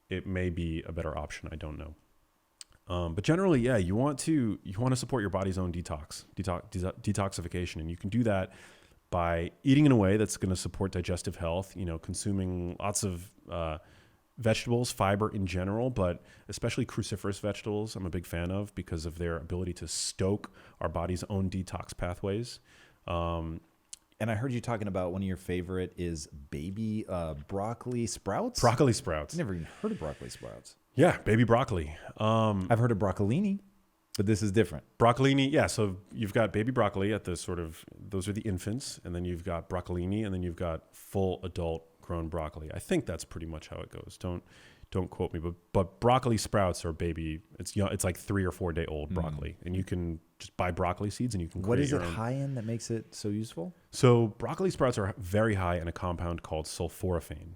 it may be a better option. I don't know. But generally, yeah, you want to support your body's own detoxification, and you can do that by eating in a way that's going to support digestive health. Consuming lots of vegetables, fiber in general, but especially cruciferous vegetables. I'm a big fan of because of their ability to stoke our body's own detox pathways. And I heard you talking about one of your favorite is baby broccoli sprouts. Broccoli sprouts. I've never even heard of broccoli sprouts. Yeah, baby broccoli. I've heard of broccolini, but this is different. Broccolini, yeah. So you've got baby broccoli at the sort of, those are the infants, and then you've got broccolini, and then you've got full adult grown broccoli. I think that's pretty much how it goes. Don't quote me, but broccoli sprouts are baby. It's young. It's like 3 or 4 day old broccoli, and you can just buy broccoli seeds and you can. What create is it high in that makes it so useful? So broccoli sprouts are very high in a compound called sulforaphane.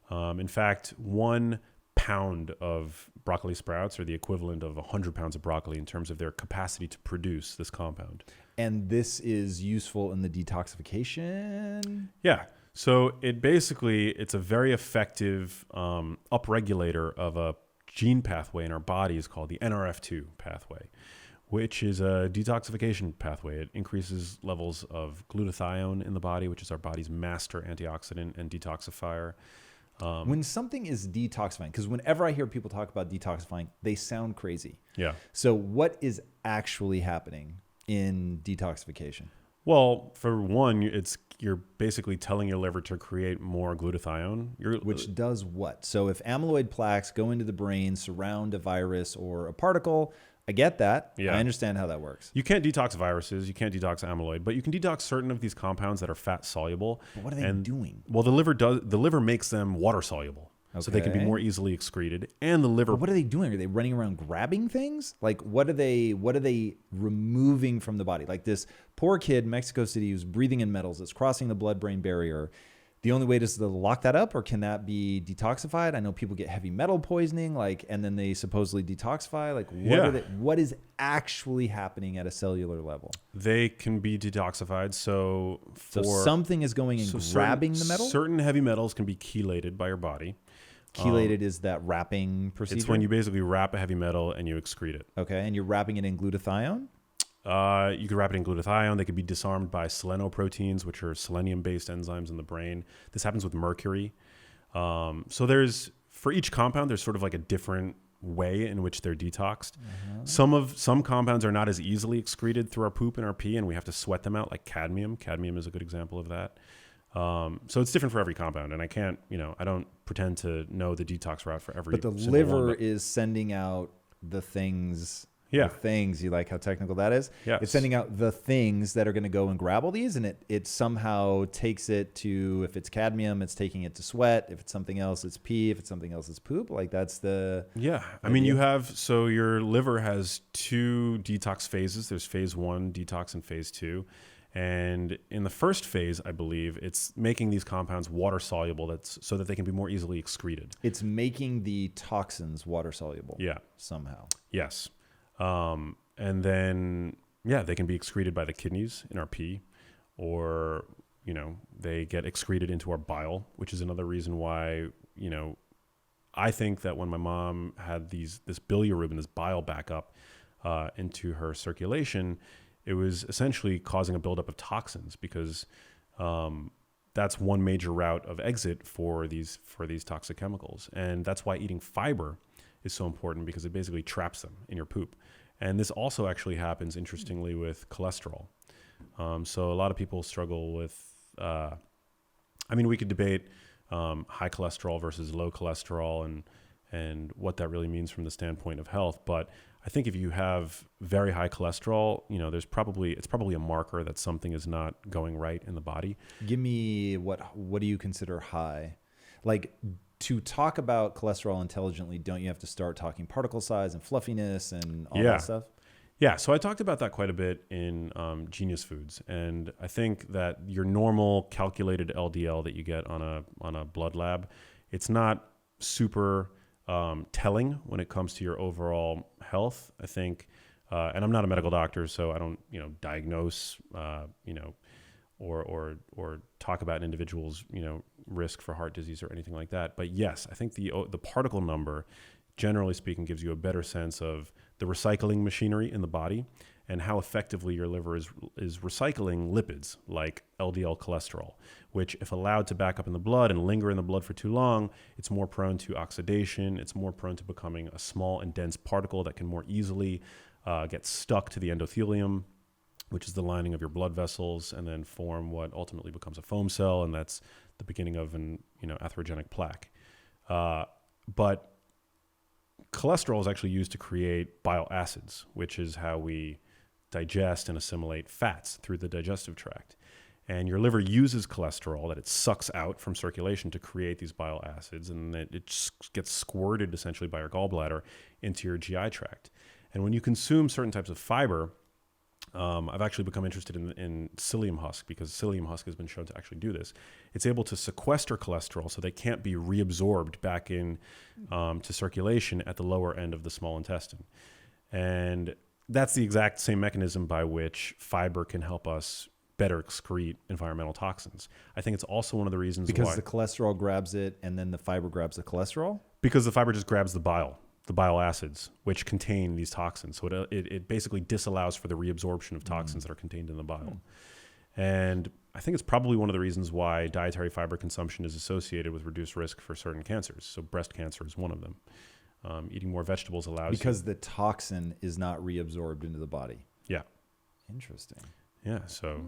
In fact, 1 pound of broccoli sprouts are the equivalent of 100 pounds of broccoli in terms of their capacity to produce this compound. And this is useful in the detoxification? Yeah. So it's a very effective upregulator of a gene pathway in our bodies called the NRF2 pathway, which is a detoxification pathway. It increases levels of glutathione in the body, which is our body's master antioxidant and detoxifier. When something is detoxifying, because whenever I hear people talk about detoxifying, they sound crazy. Yeah. So what is actually happening in detoxification? Well, for one, you're basically telling your liver to create more glutathione. Which does what? So if amyloid plaques go into the brain, surround a virus or a particle, I get that. Yeah. I understand how that works. You can't detox viruses. You can't detox amyloid, but you can detox certain of these compounds that are fat soluble. But what are they doing? Well, the liver makes them water soluble. So they can be Okay. more easily excreted. And the liver. But what are they doing? Are they running around grabbing things? Like what are they removing from the body? Like this poor kid in Mexico City who's breathing in metals, it's crossing the blood-brain barrier. The only way is to lock that up, or can that be detoxified? I know people get heavy metal poisoning, and then they supposedly detoxify. Like what is actually happening at a cellular level? They can be detoxified. So something is going and grabbing the metal? Certain heavy metals can be chelated by your body. Chelated is that wrapping procedure? It's when you basically wrap a heavy metal and you excrete it. Okay, and you're wrapping it in glutathione? You can wrap it in glutathione. They can be disarmed by selenoproteins, which are selenium-based enzymes in the brain. This happens with mercury. So for each compound, there's sort of like a different way in which they're detoxed. Some compounds are not as easily excreted through our poop and our pee, and we have to sweat them out, like cadmium. Cadmium is a good example of that. So it's different for every compound, and I don't pretend to know the detox route for every. But the liver is sending out the things. Yeah. The things, you like how technical that is? Yes. It's sending out the things that are going to go and grab all these, and it somehow takes it to, if it's cadmium, it's taking it to sweat. If it's something else, it's pee. If it's something else, it's poop. Like that's the... Yeah. I mean, your liver has 2 detox phases. There's phase 1 detox and phase 2. And in the first phase, I believe, it's making these compounds water soluble so that they can be more easily excreted. It's making the toxins water soluble. Yeah. Somehow. Yes. And then, they can be excreted by the kidneys in our pee, or, they get excreted into our bile, which is another reason why, I think that when my mom had this bilirubin, this bile backup into her circulation, it was essentially causing a buildup of toxins because that's one major route of exit for these toxic chemicals. And that's why eating fiber is so important, because it basically traps them in your poop. And this also actually happens, interestingly, with cholesterol. So a lot of people struggle with, we could debate high cholesterol versus low cholesterol and what that really means from the standpoint of health. But I think if you have very high cholesterol, it's probably a marker that something is not going right in the body. Give me what do you consider high? Like, to talk about cholesterol intelligently, don't you have to start talking particle size and fluffiness and all that stuff? Yeah, so I talked about that quite a bit in Genius Foods, and I think that your normal calculated LDL that you get on a blood lab, it's not super telling when it comes to your overall health. I think, and I'm not a medical doctor, so I don't diagnose or talk about an individual's risk for heart disease or anything like that. But yes, I think the particle number, generally speaking, gives you a better sense of the recycling machinery in the body and how effectively your liver is recycling lipids like LDL cholesterol, which, if allowed to back up in the blood and linger in the blood for too long, it's more prone to oxidation. It's more prone to becoming a small and dense particle that can more easily get stuck to the endothelium. which is the lining of your blood vessels, and then form what ultimately becomes a foam cell, and that's the beginning of an atherogenic plaque. But cholesterol is actually used to create bile acids, which is how we digest and assimilate fats through the digestive tract. And your liver uses cholesterol that it sucks out from circulation to create these bile acids, and it just gets squirted essentially by your gallbladder into your GI tract. And when you consume certain types of fiber, I've actually become interested in psyllium husk, because psyllium husk has been shown to actually do this. It's able to sequester cholesterol so they can't be reabsorbed back in to circulation at the lower end of the small intestine. And that's the exact same mechanism by which fiber can help us better excrete environmental toxins. I think it's also one of the reasons because the cholesterol grabs it and then the fiber grabs the cholesterol? Because the fiber just grabs the bile acids, which contain these toxins. So it basically disallows for the reabsorption of toxins that are contained in the bile. And I think it's probably one of the reasons why dietary fiber consumption is associated with reduced risk for certain cancers. So breast cancer is one of them. Eating more vegetables allows because the toxin is not reabsorbed into the body. Yeah. Interesting. Yeah. So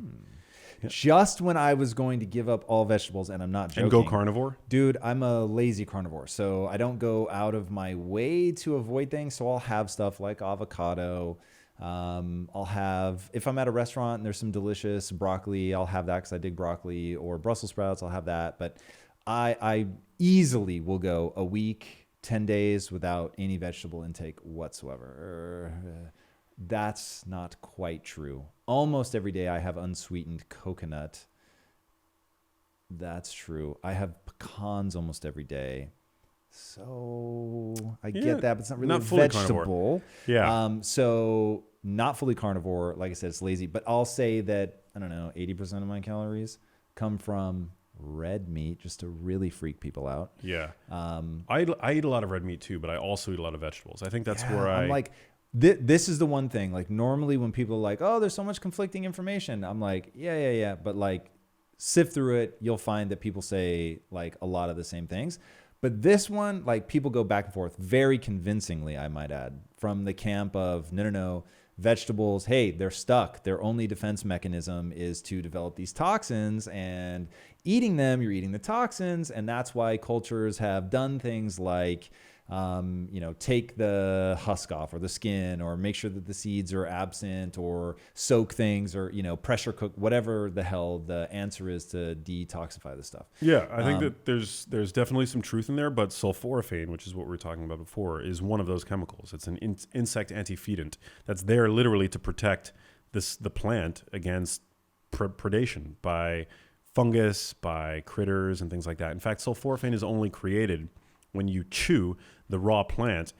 just when I was going to give up all vegetables, and I'm not joking. And go carnivore? Dude, I'm a lazy carnivore. So I don't go out of my way to avoid things. So I'll have stuff like avocado. I'll have, if I'm at a restaurant and there's some delicious broccoli, I'll have that because I dig broccoli, or Brussels sprouts, I'll have that. But I easily will go a week, 10 days without any vegetable intake whatsoever. That's not quite true. Almost every day I have unsweetened coconut. That's true. I have pecans almost every day. So I get that, but it's not really not a fully vegetable. Carnivore. Yeah. So not fully carnivore. Like I said, it's lazy. But I'll say that, I don't know, 80% of my calories come from red meat, just to really freak people out. Yeah. I eat a lot of red meat too, but I also eat a lot of vegetables. I think that's where I'm like, this is the one thing. Like normally when people are like, oh, there's so much conflicting information, I'm like, yeah. But like sift through it, you'll find that people say like a lot of the same things. But this one, like people go back and forth very convincingly, I might add, from the camp of no, vegetables, hey, they're stuck. Their only defense mechanism is to develop these toxins, and eating them, you're eating the toxins. And that's why cultures have done things like, take the husk off or the skin, or make sure that the seeds are absent, or soak things, or, pressure cook, whatever the hell the answer is to detoxify the stuff. Yeah, I think that there's definitely some truth in there, but sulforaphane, which is what we were talking about before, is one of those chemicals. It's an insect antefeedant that's there literally to protect the plant against predation by fungus, by critters, and things like that. In fact, sulforaphane is only created when you chew the raw plant,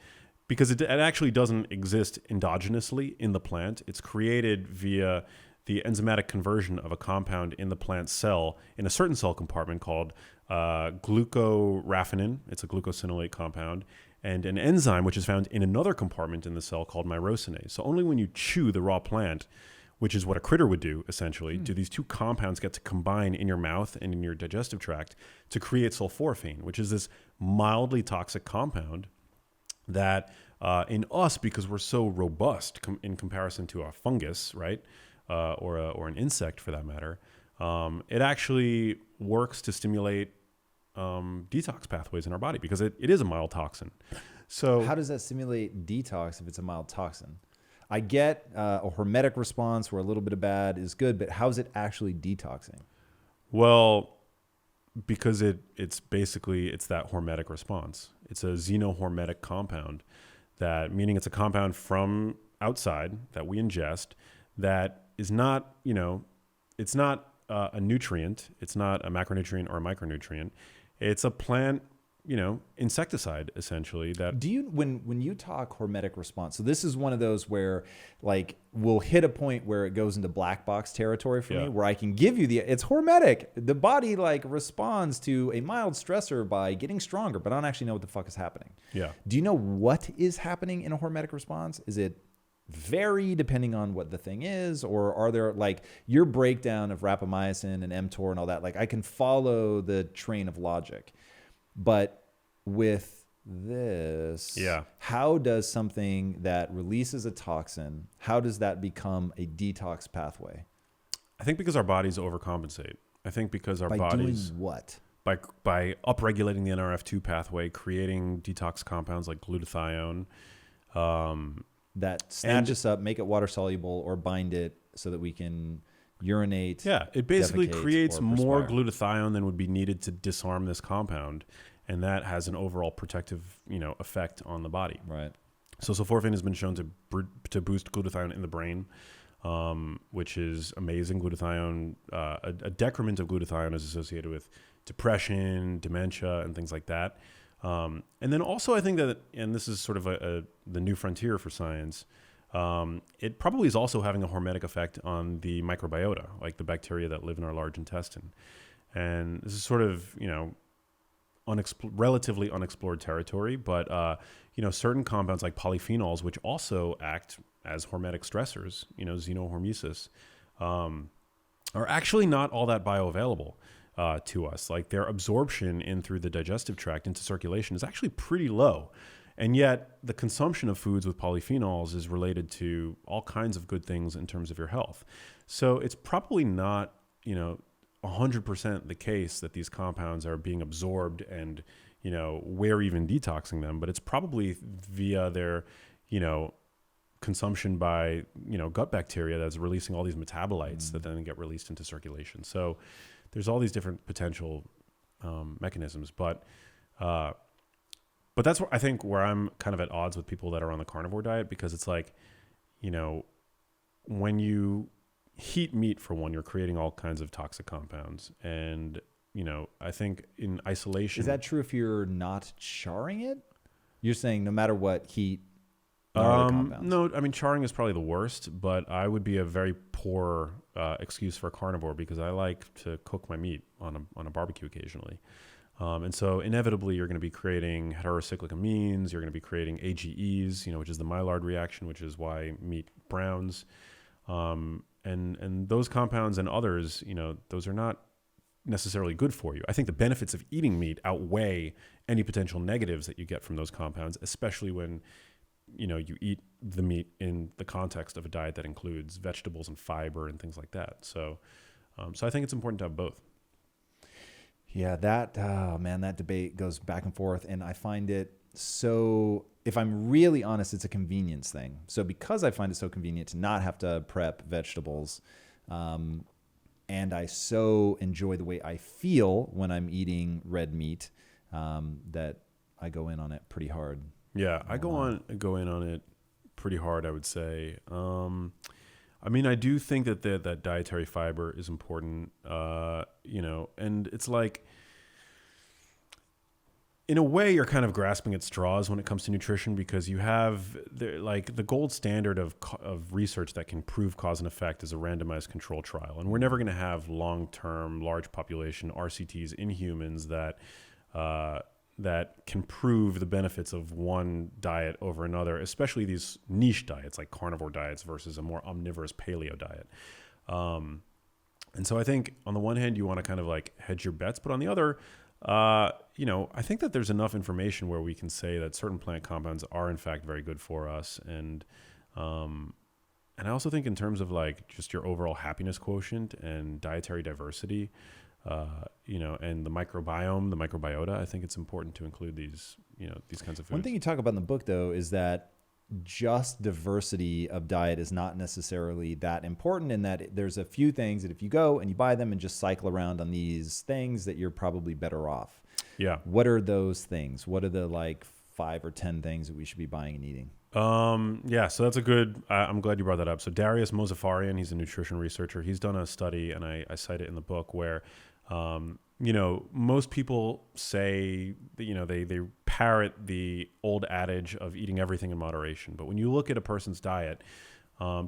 because it actually doesn't exist endogenously in the plant. It's created via the enzymatic conversion of a compound in the plant cell in a certain cell compartment called glucoraphanin. It's a glucosinolate compound, and an enzyme which is found in another compartment in the cell called myrosinase. So only when you chew the raw plant, which is what a critter would do, essentially, do these two compounds get to combine in your mouth and in your digestive tract to create sulforaphane, which is this mildly toxic compound that in us, because we're so robust in comparison to a fungus, right, or an insect for that matter, it actually works to stimulate detox pathways in our body, because it is a mild toxin. So how does that stimulate detox if it's a mild toxin? I get a hormetic response where a little bit of bad is good, but how is it actually detoxing? Well, because it's that hormetic response. It's a xenohormetic compound, meaning it's a compound from outside that we ingest that is not, it's not a nutrient. It's not a macronutrient or a micronutrient. It's a plant, insecticide essentially. That do you, when you talk hormetic response, so this is one of those where like we'll hit a point where it goes into black box territory for me, where I can give you it's hormetic. The body like responds to a mild stressor by getting stronger, but I don't actually know what the fuck is happening. Yeah. Do you know what is happening in a hormetic response? Is it vary depending on what the thing is, or are there like your breakdown of rapamycin and mTOR and all that? Like I can follow the train of logic. But with this, this, Yeah. how does something that releases a toxin, how does that become a detox pathway? I think because our bodies overcompensate. I think because our By bodies doing what? by upregulating the NRF2 pathway, creating detox compounds like glutathione. That snatch us up, make it water soluble, or bind it so that we can urinate. Yeah, it basically defecate, creates or more perspire. glutathione than would be needed to disarm this compound, and that has an overall protective, effect on the body. Right. So sulforaphane has been shown to boost glutathione in the brain, which is amazing. Glutathione, a decrement of glutathione is associated with depression, dementia, and things like that. And then also I think that, and this is sort of the new frontier for science, it probably is also having a hormetic effect on the microbiota, like the bacteria that live in our large intestine. And this is sort of, relatively unexplored territory, but, certain compounds like polyphenols, which also act as hormetic stressors, xenohormesis, are actually not all that bioavailable to us. Like their absorption in through the digestive tract into circulation is actually pretty low. And yet the consumption of foods with polyphenols is related to all kinds of good things in terms of your health. So it's probably not, 100% the case that these compounds are being absorbed and, we're even detoxing them, but it's probably via their, consumption by, gut bacteria that's releasing all these metabolites that then get released into circulation. So there's all these different potential mechanisms, but that's where I think where I'm kind of at odds with people that are on the carnivore diet, because it's like, when you heat meat, for one, you're creating all kinds of toxic compounds. And, I think in isolation. Is that true if you're not charring it? You're saying no matter what, heat, no other compounds? No, I mean, charring is probably the worst, but I would be a very poor excuse for a carnivore because I like to cook my meat on a barbecue occasionally. And so inevitably you're going to be creating heterocyclic amines, you're going to be creating AGEs, which is the Maillard reaction, which is why meat browns. And those compounds and others, those are not necessarily good for you. I think the benefits of eating meat outweigh any potential negatives that you get from those compounds, especially when, you eat the meat in the context of a diet that includes vegetables and fiber and things like that. So I think it's important to have both. Yeah, that debate goes back and forth. And I find it so, if I'm really honest, it's a convenience thing. So because I find it so convenient to not have to prep vegetables, and I so enjoy the way I feel when I'm eating red meat, that I go in on it pretty hard. Yeah, I go in on it pretty hard, I would say. I mean, I do think that dietary fiber is important, and it's like, in a way, you're kind of grasping at straws when it comes to nutrition, because you have the gold standard of research that can prove cause and effect is a randomized control trial. And we're never going to have long-term, large population RCTs in humans that can prove the benefits of one diet over another, especially these niche diets like carnivore diets versus a more omnivorous paleo diet. And so I think on the one hand, you want to kind of like hedge your bets, but on the other, I think that there's enough information where we can say that certain plant compounds are in fact very good for us. And I also think in terms of like just your overall happiness quotient and dietary diversity, and the microbiome, the microbiota, I think it's important to include these kinds of foods. One thing you talk about in the book, though, is that just diversity of diet is not necessarily that important, in that there's a few things that if you go and you buy them and just cycle around on these things, that you're probably better off. Yeah. What are those things? What are the 5 or 10 things that we should be buying and eating? So that's a good, I'm glad you brought that up. So Darius Mozafarian, he's a nutrition researcher. He's done a study, and I cite it in the book, where, most people say, they parrot the old adage of eating everything in moderation. But when you look at a person's diet,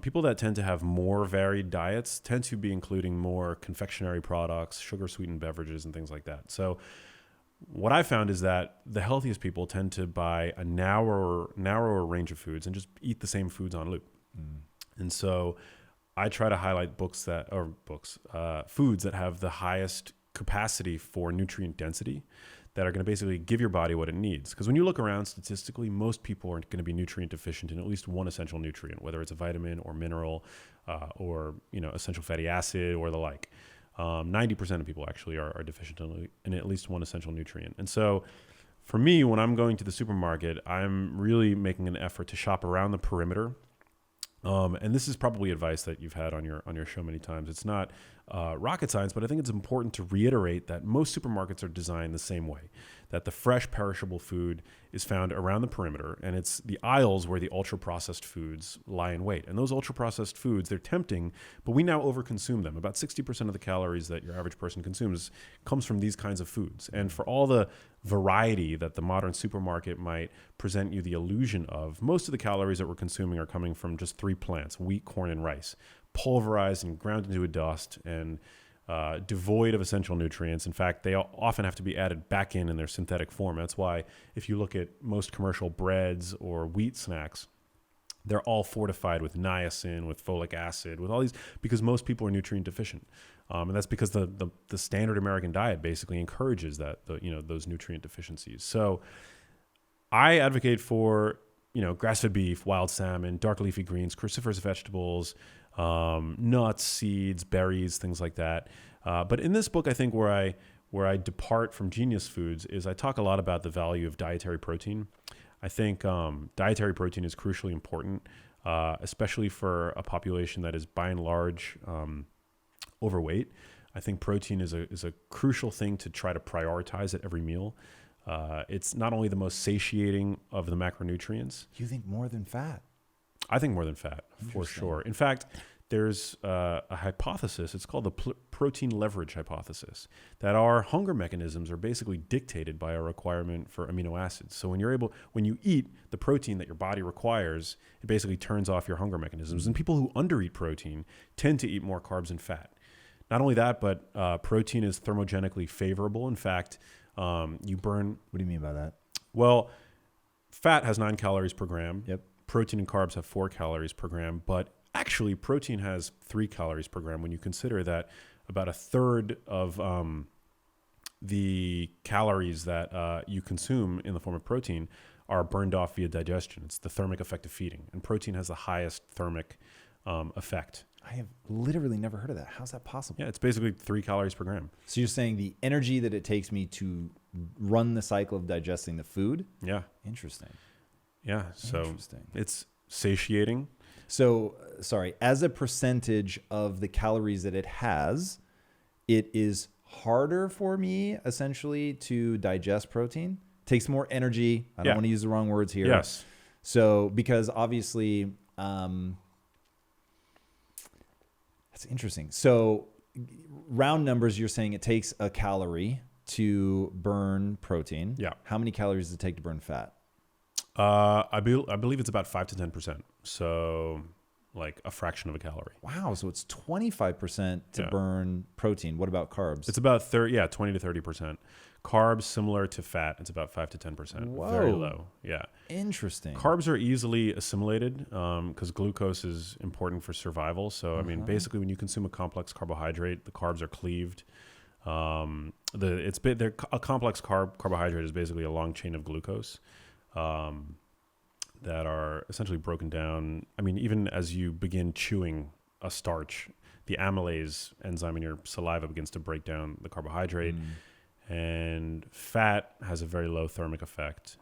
people that tend to have more varied diets tend to be including more confectionery products, sugar-sweetened beverages, and things like that. So what I found is that the healthiest people tend to buy a narrower range of foods and just eat the same foods on loop. And so I try to highlight foods that have the highest capacity for nutrient density, that are going to basically give your body what it needs. Because when you look around statistically, most people are going to be nutrient deficient in at least one essential nutrient, whether it's a vitamin or mineral or essential fatty acid or the like. 90% of people actually are deficient in at least one essential nutrient. And so for me, when I'm going to the supermarket, I'm really making an effort to shop around the perimeter. And this is probably advice that you've had on your show many times. It's not rocket science, but I think it's important to reiterate that most supermarkets are designed the same way, that the fresh perishable food is found around the perimeter, and it's the aisles where the ultra-processed foods lie in wait. And those ultra-processed foods, they're tempting, but we now overconsume them. About 60% of the calories that your average person consumes comes from these kinds of foods. And for all the variety that the modern supermarket might present you the illusion of, most of the calories that we're consuming are coming from just 3 plants: wheat, corn, and rice, pulverized and ground into a dust and devoid of essential nutrients. In fact, they often have to be added back in their synthetic form. That's why if you look at most commercial breads or wheat snacks, they're all fortified with niacin, with folic acid, with all these, because most people are nutrient deficient. And that's because the standard American diet basically encourages that, those nutrient deficiencies. So I advocate for, grass-fed beef, wild salmon, dark leafy greens, cruciferous vegetables, nuts, seeds, berries, things like that. But in this book, I think where I depart from Genius Foods is I talk a lot about the value of dietary protein. I think dietary protein is crucially important, especially for a population that is by and large overweight. I think protein is a crucial thing to try to prioritize at every meal. It's not only the most satiating of the macronutrients. You think more than fat? I think more than fat, for sure. In fact, there's a hypothesis, it's called the protein leverage hypothesis, that our hunger mechanisms are basically dictated by our requirement for amino acids. So when you eat the protein that your body requires, it basically turns off your hunger mechanisms. And people who undereat protein tend to eat more carbs and fat. Not only that, but protein is thermogenically favorable. In fact, you burn... What do you mean by that? Well, fat has 9 calories per gram. Yep. Protein and carbs have 4 calories per gram, but actually protein has 3 calories per gram when you consider that about a third of the calories that you consume in the form of protein are burned off via digestion. It's the thermic effect of feeding, and protein has the highest thermic effect. I have literally never heard of that. How's that possible? Yeah, it's basically 3 calories per gram. So you're saying the energy that it takes me to run the cycle of digesting the food? Yeah. Interesting. Yeah, so it's satiating. So, sorry, as a percentage of the calories that it has, it is harder for me, essentially, to digest protein. It takes more energy. I don't want to use the wrong words here. Yes. So, because obviously, that's interesting. So, round numbers, you're saying it takes a calorie to burn protein. Yeah. How many calories does it take to burn fat? I believe it's about 5 to 10%. So like a fraction of a calorie. Wow. So it's 25% to burn protein. What about carbs? It's about 20 to 30%. Carbs, similar to fat, it's about 5 to 10%. Whoa. Very low. Yeah. Interesting. Carbs are easily assimilated because glucose is important for survival. So, I mean, basically when you consume a complex carbohydrate, the carbs are cleaved. A complex carbohydrate is basically a long chain of glucose. That are essentially broken down. I mean, even as you begin chewing a starch, the amylase enzyme in your saliva begins to break down the carbohydrate. And fat has a very low thermic effect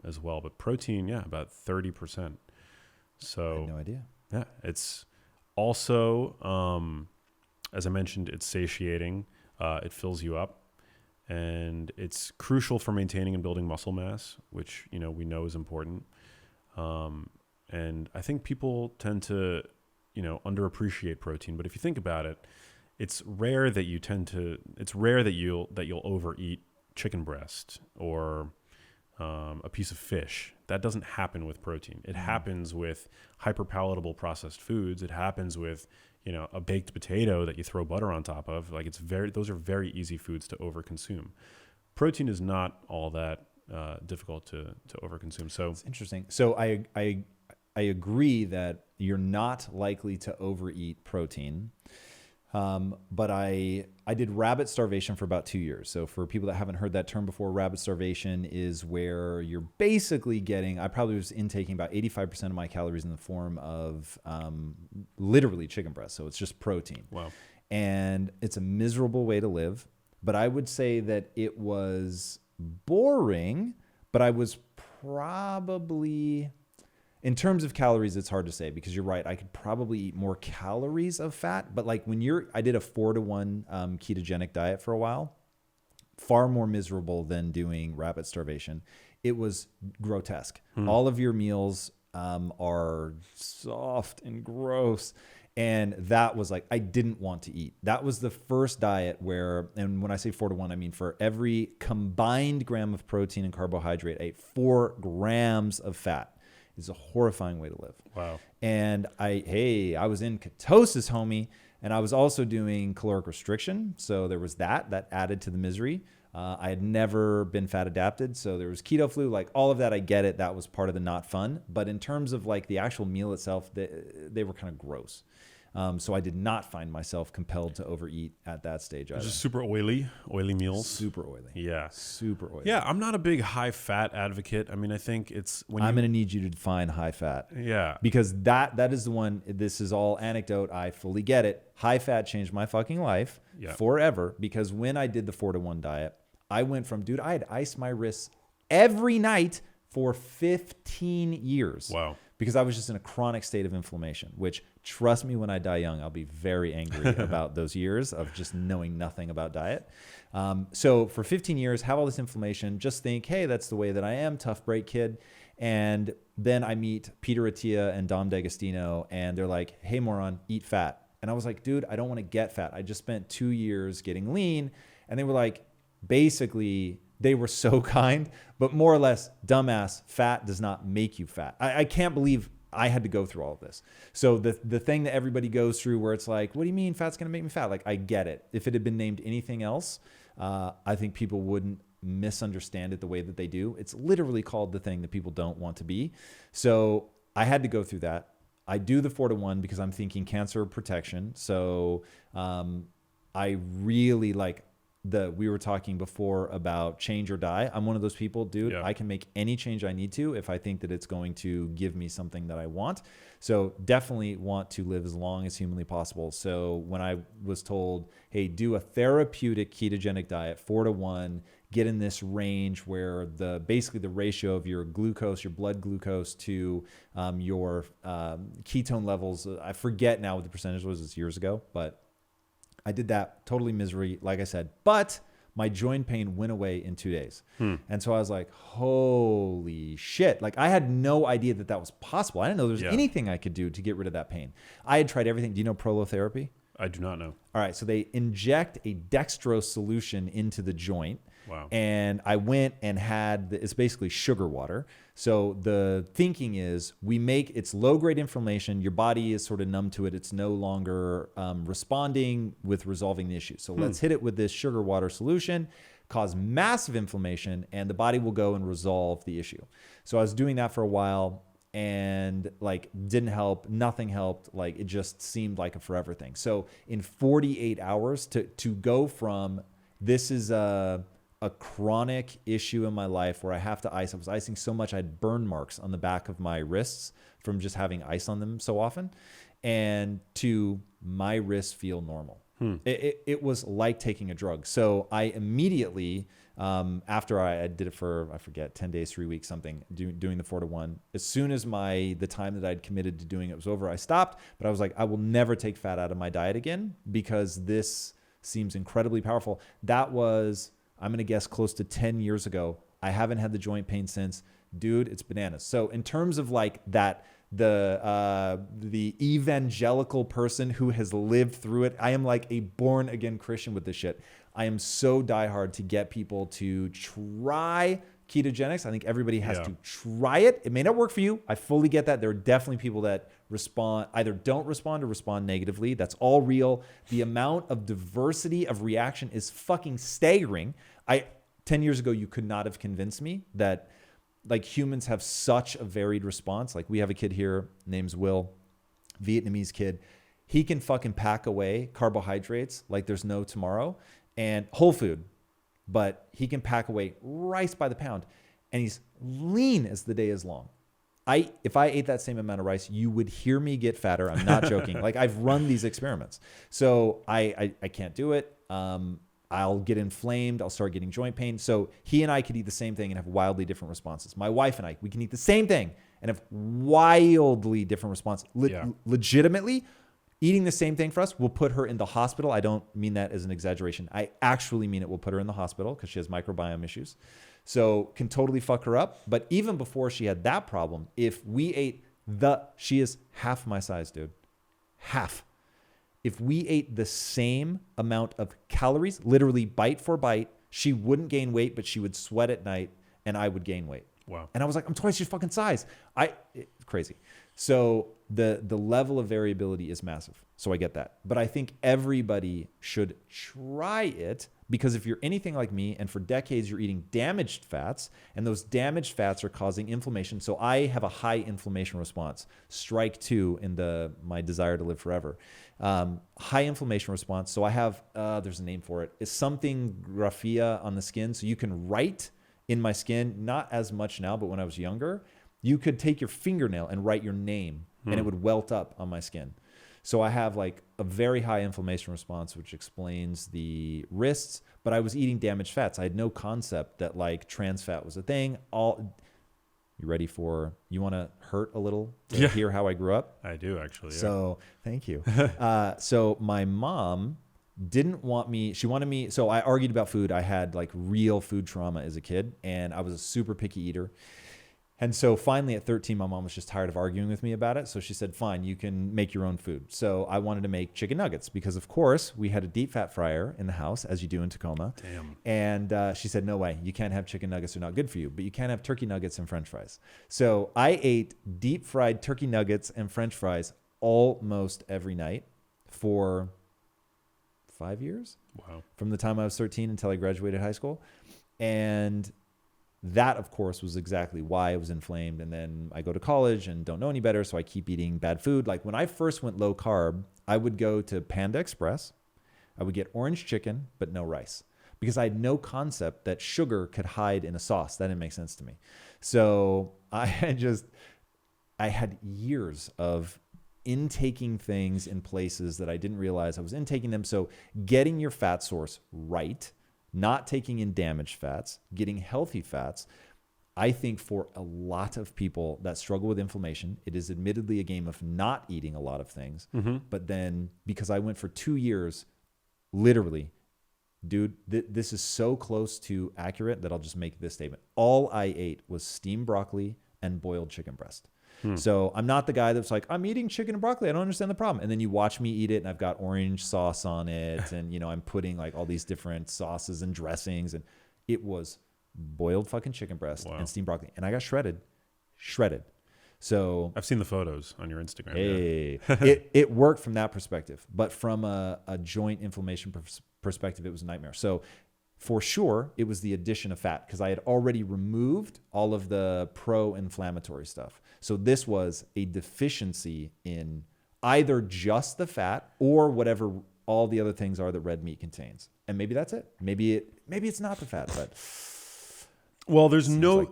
as well. But protein, about 30%. So I had no idea. Yeah, it's also, as I mentioned, it's satiating. It fills you up. And it's crucial for maintaining and building muscle mass, which, we know is important. And I think people tend to, underappreciate protein. But if you think about it, it's rare that you'll overeat chicken breast or a piece of fish. That doesn't happen with protein. It happens with hyperpalatable processed foods. It happens with a baked potato that you throw butter on top of. Like those are very easy foods to overconsume. Protein is not all that difficult to overconsume. So it's interesting. So I agree that you're not likely to overeat protein. But I did rabbit starvation for about 2 years. So for people that haven't heard that term before, rabbit starvation is where you're basically getting, I probably was intaking about 85% of my calories in the form of literally chicken breast. So it's just protein. Wow. And it's a miserable way to live. But I would say that it was boring, but I was probably, in terms of calories, it's hard to say because you're right. I could probably eat more calories of fat, but like I did a 4-to-1 ketogenic diet for a while, far more miserable than doing rabbit starvation. It was grotesque. All of your meals are soft and gross. And that was like, I didn't want to eat. That was the first diet where, and when I say 4-to-1, I mean for every combined gram of protein and carbohydrate, I ate 4 grams of fat. It's a horrifying way to live. Wow. And I was in ketosis, homie. And I was also doing caloric restriction. So there was that added to the misery. I had never been fat adapted. So there was keto flu, like all of that. I get it. That was part of the not fun. But in terms of like the actual meal itself, they were kind of gross. So I did not find myself compelled to overeat at that stage. It's just super oily meals. Super oily. Yeah. Super oily. Yeah, I'm not a big high fat advocate. I mean, I think it's when I'm going to need you to define high fat. Yeah. Because that is the one, this is all anecdote. I fully get it. High fat changed my fucking life forever because when I did the 4-to-1 diet, I went from, dude, I had iced my wrists every night for 15 years. Wow. Because I was just in a chronic state of inflammation, which, trust me, when I die young, I'll be very angry about those years of just knowing nothing about diet. So for 15 years, have all this inflammation, just think, hey, that's the way that I am, tough break kid. And then I meet Peter Attia and Dom D'Agostino, and they're like, hey, moron, eat fat. And I was like, dude, I don't want to get fat. I just spent 2 years getting lean. And they were like, basically, they were so kind, but more or less, dumbass, fat does not make you fat. I can't believe I had to go through all of this. So the thing that everybody goes through where it's like, what do you mean fat's going to make me fat? Like, I get it. If it had been named anything else, I think people wouldn't misunderstand it the way that they do. It's literally called the thing that people don't want to be. So I had to go through that. I do the 4-to-1 because I'm thinking cancer protection. So I really like, we were talking before about change or die. I'm one of those people, dude. Yeah. I can make any change I need to if I think that it's going to give me something that I want. So definitely want to live as long as humanly possible. So when I was told, hey, do a therapeutic ketogenic diet, 4-to-1, get in this range where basically the ratio of your glucose, your blood glucose to your ketone levels, I forget now what the percentage was, it's years ago, but I did that, totally misery, like I said, but my joint pain went away in 2 days. And so I was like, holy shit. Like I had no idea that was possible. I didn't know there was anything I could do to get rid of that pain. I had tried everything. Do you know prolotherapy? I do not know. All right. So they inject a dextrose solution into the joint. Wow. And I went and it's basically sugar water. So the thinking is it's low-grade inflammation. Your body is sort of numb to it. It's no longer responding with resolving the issue. So let's hit it with this sugar water solution, cause massive inflammation, and the body will go and resolve the issue. So I was doing that for a while and like didn't help, nothing helped. Like it just seemed like a forever thing. So in 48 hours to go from this is a chronic issue in my life where I have to ice. I was icing so much I had burn marks on the back of my wrists from just having ice on them so often, and to my wrists feel normal. It was like taking a drug. So I immediately, after I did it for, I forget, 10 days, 3 weeks, something, doing the 4-to-1, as soon as the time that I'd committed to doing it was over, I stopped. But I was like, I will never take fat out of my diet again because this seems incredibly powerful. That was, I'm going to guess, close to 10 years ago. I haven't had the joint pain since. Dude, it's bananas. So in terms of like that, the evangelical person who has lived through it, I am like a born again Christian with this shit. I am so diehard to get people to try ketogenics. I think everybody has to try it. It may not work for you. I fully get that. There are definitely people that either don't respond or respond negatively. That's all real. The amount of diversity of reaction is fucking staggering. 10 years ago, you could not have convinced me that like humans have such a varied response. Like we have a kid here, name's Will, Vietnamese kid. He can fucking pack away carbohydrates like there's no tomorrow, and whole food, but he can pack away rice by the pound, and he's lean as the day is long. If I ate that same amount of rice, you would hear me get fatter. I'm not joking. Like, I've run these experiments. So I can't do it. I'll get inflamed. I'll start getting joint pain. So he and I could eat the same thing and have wildly different responses. My wife and I, we can eat the same thing and have wildly different responses. Legitimately, eating the same thing for us will put her in the hospital. I don't mean that as an exaggeration. I actually mean it will put her in the hospital because she has microbiome issues. So can totally fuck her up. But even before she had that problem, if we ate she is half my size, dude. Half. If we ate the same amount of calories, literally bite for bite, she wouldn't gain weight, but she would sweat at night and I would gain weight. Wow. And I was like, I'm twice your fucking size. It's crazy. So the level of variability is massive. So I get that. But I think everybody should try it, because if you're anything like me and for decades you're eating damaged fats, and those damaged fats are causing inflammation. So I have a high inflammation response. Strike 2 in my desire to live forever. High inflammation response. So I have, there's a name for it. It's something graphia on the skin. So you can write in my skin, not as much now, but when I was younger, you could take your fingernail and write your name and it would welt up on my skin. So I have like a very high inflammation response, which explains the wrists, but I was eating damaged fats. I had no concept that like trans fat was a thing. You want to hurt a little to hear how I grew up? I do, actually. Yeah. So thank you. So my mom didn't want me, she wanted me, so I argued about food. I had like real food trauma as a kid, and I was a super picky eater. And so finally at 13, my mom was just tired of arguing with me about it. So she said, fine, you can make your own food. So I wanted to make chicken nuggets because, of course, we had a deep fat fryer in the house, as you do in Tacoma. Damn. And she said, no way, you can't have chicken nuggets. They're not good for you, but you can have turkey nuggets and French fries. So I ate deep fried turkey nuggets and French fries almost every night for 5 years. Wow. From the time I was 13 until I graduated high school. And that, of course, was exactly why I was inflamed. And then I go to college and don't know any better, so I keep eating bad food. Like when I first went low carb, I would go to Panda Express. I would get orange chicken, but no rice, because I had no concept that sugar could hide in a sauce. That didn't make sense to me. So I had years of intaking things in places that I didn't realize I was intaking them. So getting your fat source right, not taking in damaged fats, getting healthy fats. I think for a lot of people that struggle with inflammation, it is admittedly a game of not eating a lot of things. Mm-hmm. But then because I went for 2 years, literally, dude, this is so close to accurate that I'll just make this statement. All I ate was steamed broccoli and boiled chicken breast. So I'm not the guy that's like, I'm eating chicken and broccoli, I don't understand the problem. And then you watch me eat it and I've got orange sauce on it. And, you know, I'm putting like all these different sauces and dressings. And it was boiled fucking chicken breast and steamed broccoli. And I got shredded. So I've seen the photos on your Instagram. Hey, it worked from that perspective. But from a joint inflammation perspective, it was a nightmare. So for sure, it was the addition of fat because I had already removed all of the pro-inflammatory stuff. So this was a deficiency in either just the fat or whatever all the other things are that red meat contains. And maybe that's it. Maybe it's not the fat, but well, there's no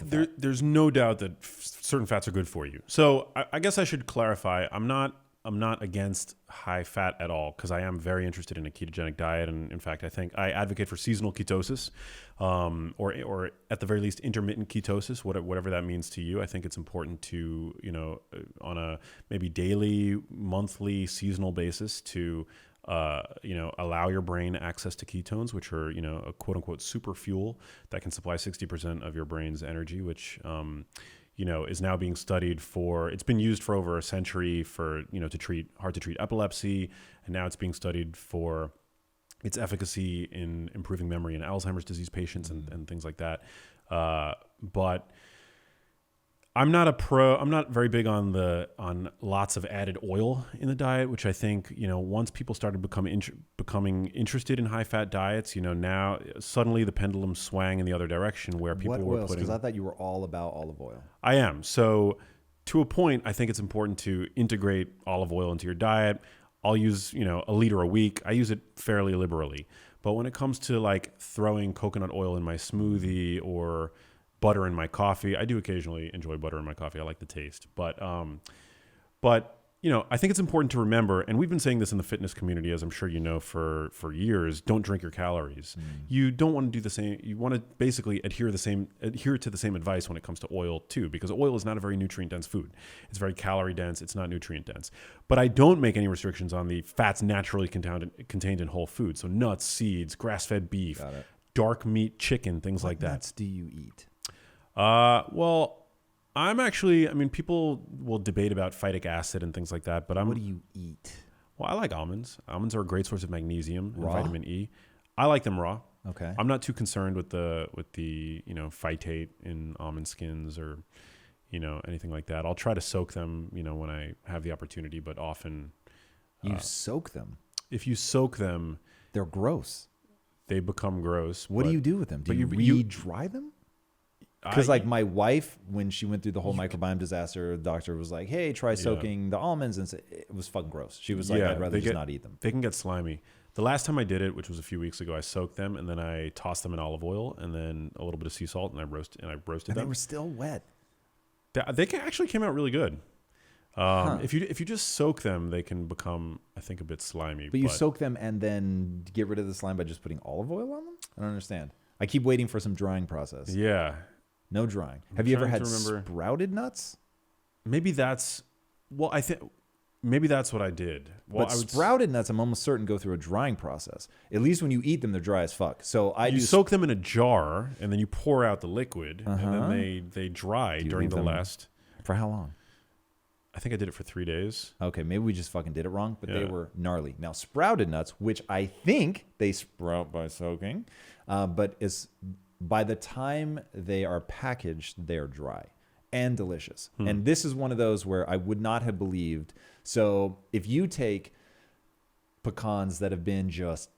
doubt that certain fats are good for you. So I guess I should clarify. I'm not against high fat at all because I am very interested in a ketogenic diet, and in fact, I think I advocate for seasonal ketosis, or at the very least intermittent ketosis, whatever that means to you. I think it's important to on a maybe daily, monthly, seasonal basis to allow your brain access to ketones, which are a quote unquote super fuel that can supply 60% of your brain's energy, which is now being studied it's been used for over a century to treat hard to treat epilepsy. And now it's being studied for its efficacy in improving memory in Alzheimer's disease patients and things like that. But I'm not very big on lots of added oil in the diet, which I think, once people started becoming interested in high fat diets, now suddenly the pendulum swang in the other direction where people were putting. Because I thought you were all about olive oil. I am. So to a point, I think it's important to integrate olive oil into your diet. I'll use, a liter a week. I use it fairly liberally. But when it comes to like throwing coconut oil in my smoothie or butter in my coffee, I do occasionally enjoy butter in my coffee. I like the taste. But I think it's important to remember, and we've been saying this in the fitness community, as I'm sure you know, for years, don't drink your calories. You don't want to do the same. You want to basically adhere to the same advice when it comes to oil too, because oil is not a very nutrient dense food. It's very calorie dense. It's not nutrient dense. But I don't make any restrictions on the fats naturally contained in whole food. So nuts, seeds, grass-fed beef, dark meat, chicken, things like that. What nuts do you eat? Well, people will debate about phytic acid and things like that, but what do you eat? Well, I like almonds. Almonds are a great source of magnesium and Raw? vitamin E. I like them raw. Okay. I'm not too concerned with the phytate in almond skins or, anything like that. I'll try to soak them, when I have the opportunity, but often You soak them. if you soak them, They're gross. they become gross. What do you do with them? Do you re-dry them? Because like my wife, when she went through the whole microbiome disaster, the doctor was like, hey, try soaking the almonds. And it was fucking gross. She was like, I'd rather just not eat them. They can get slimy. The last time I did it, which was a few weeks ago, I soaked them and then I tossed them in olive oil and then a little bit of sea salt and I roasted them. And they were still wet. They actually came out really good. If you just soak them, they can become, I think, a bit slimy. But you soak them and then get rid of the slime by just putting olive oil on them? I don't understand. I keep waiting for some drying process. Yeah. No drying. Have you ever had sprouted nuts? Maybe that's what I did. Well, But sprouted nuts, I'm almost certain, go through a drying process. At least when you eat them, they're dry as fuck. So you soak them in a jar and then you pour out the liquid and then they dry during the last. For how long? I think I did it for 3 days. Okay, maybe we just fucking did it wrong, but they were gnarly. Now, sprouted nuts, which I think they sprout by soaking, but by the time they are packaged, they're dry and delicious. And this is one of those where I would not have believed. So if you take pecans that have been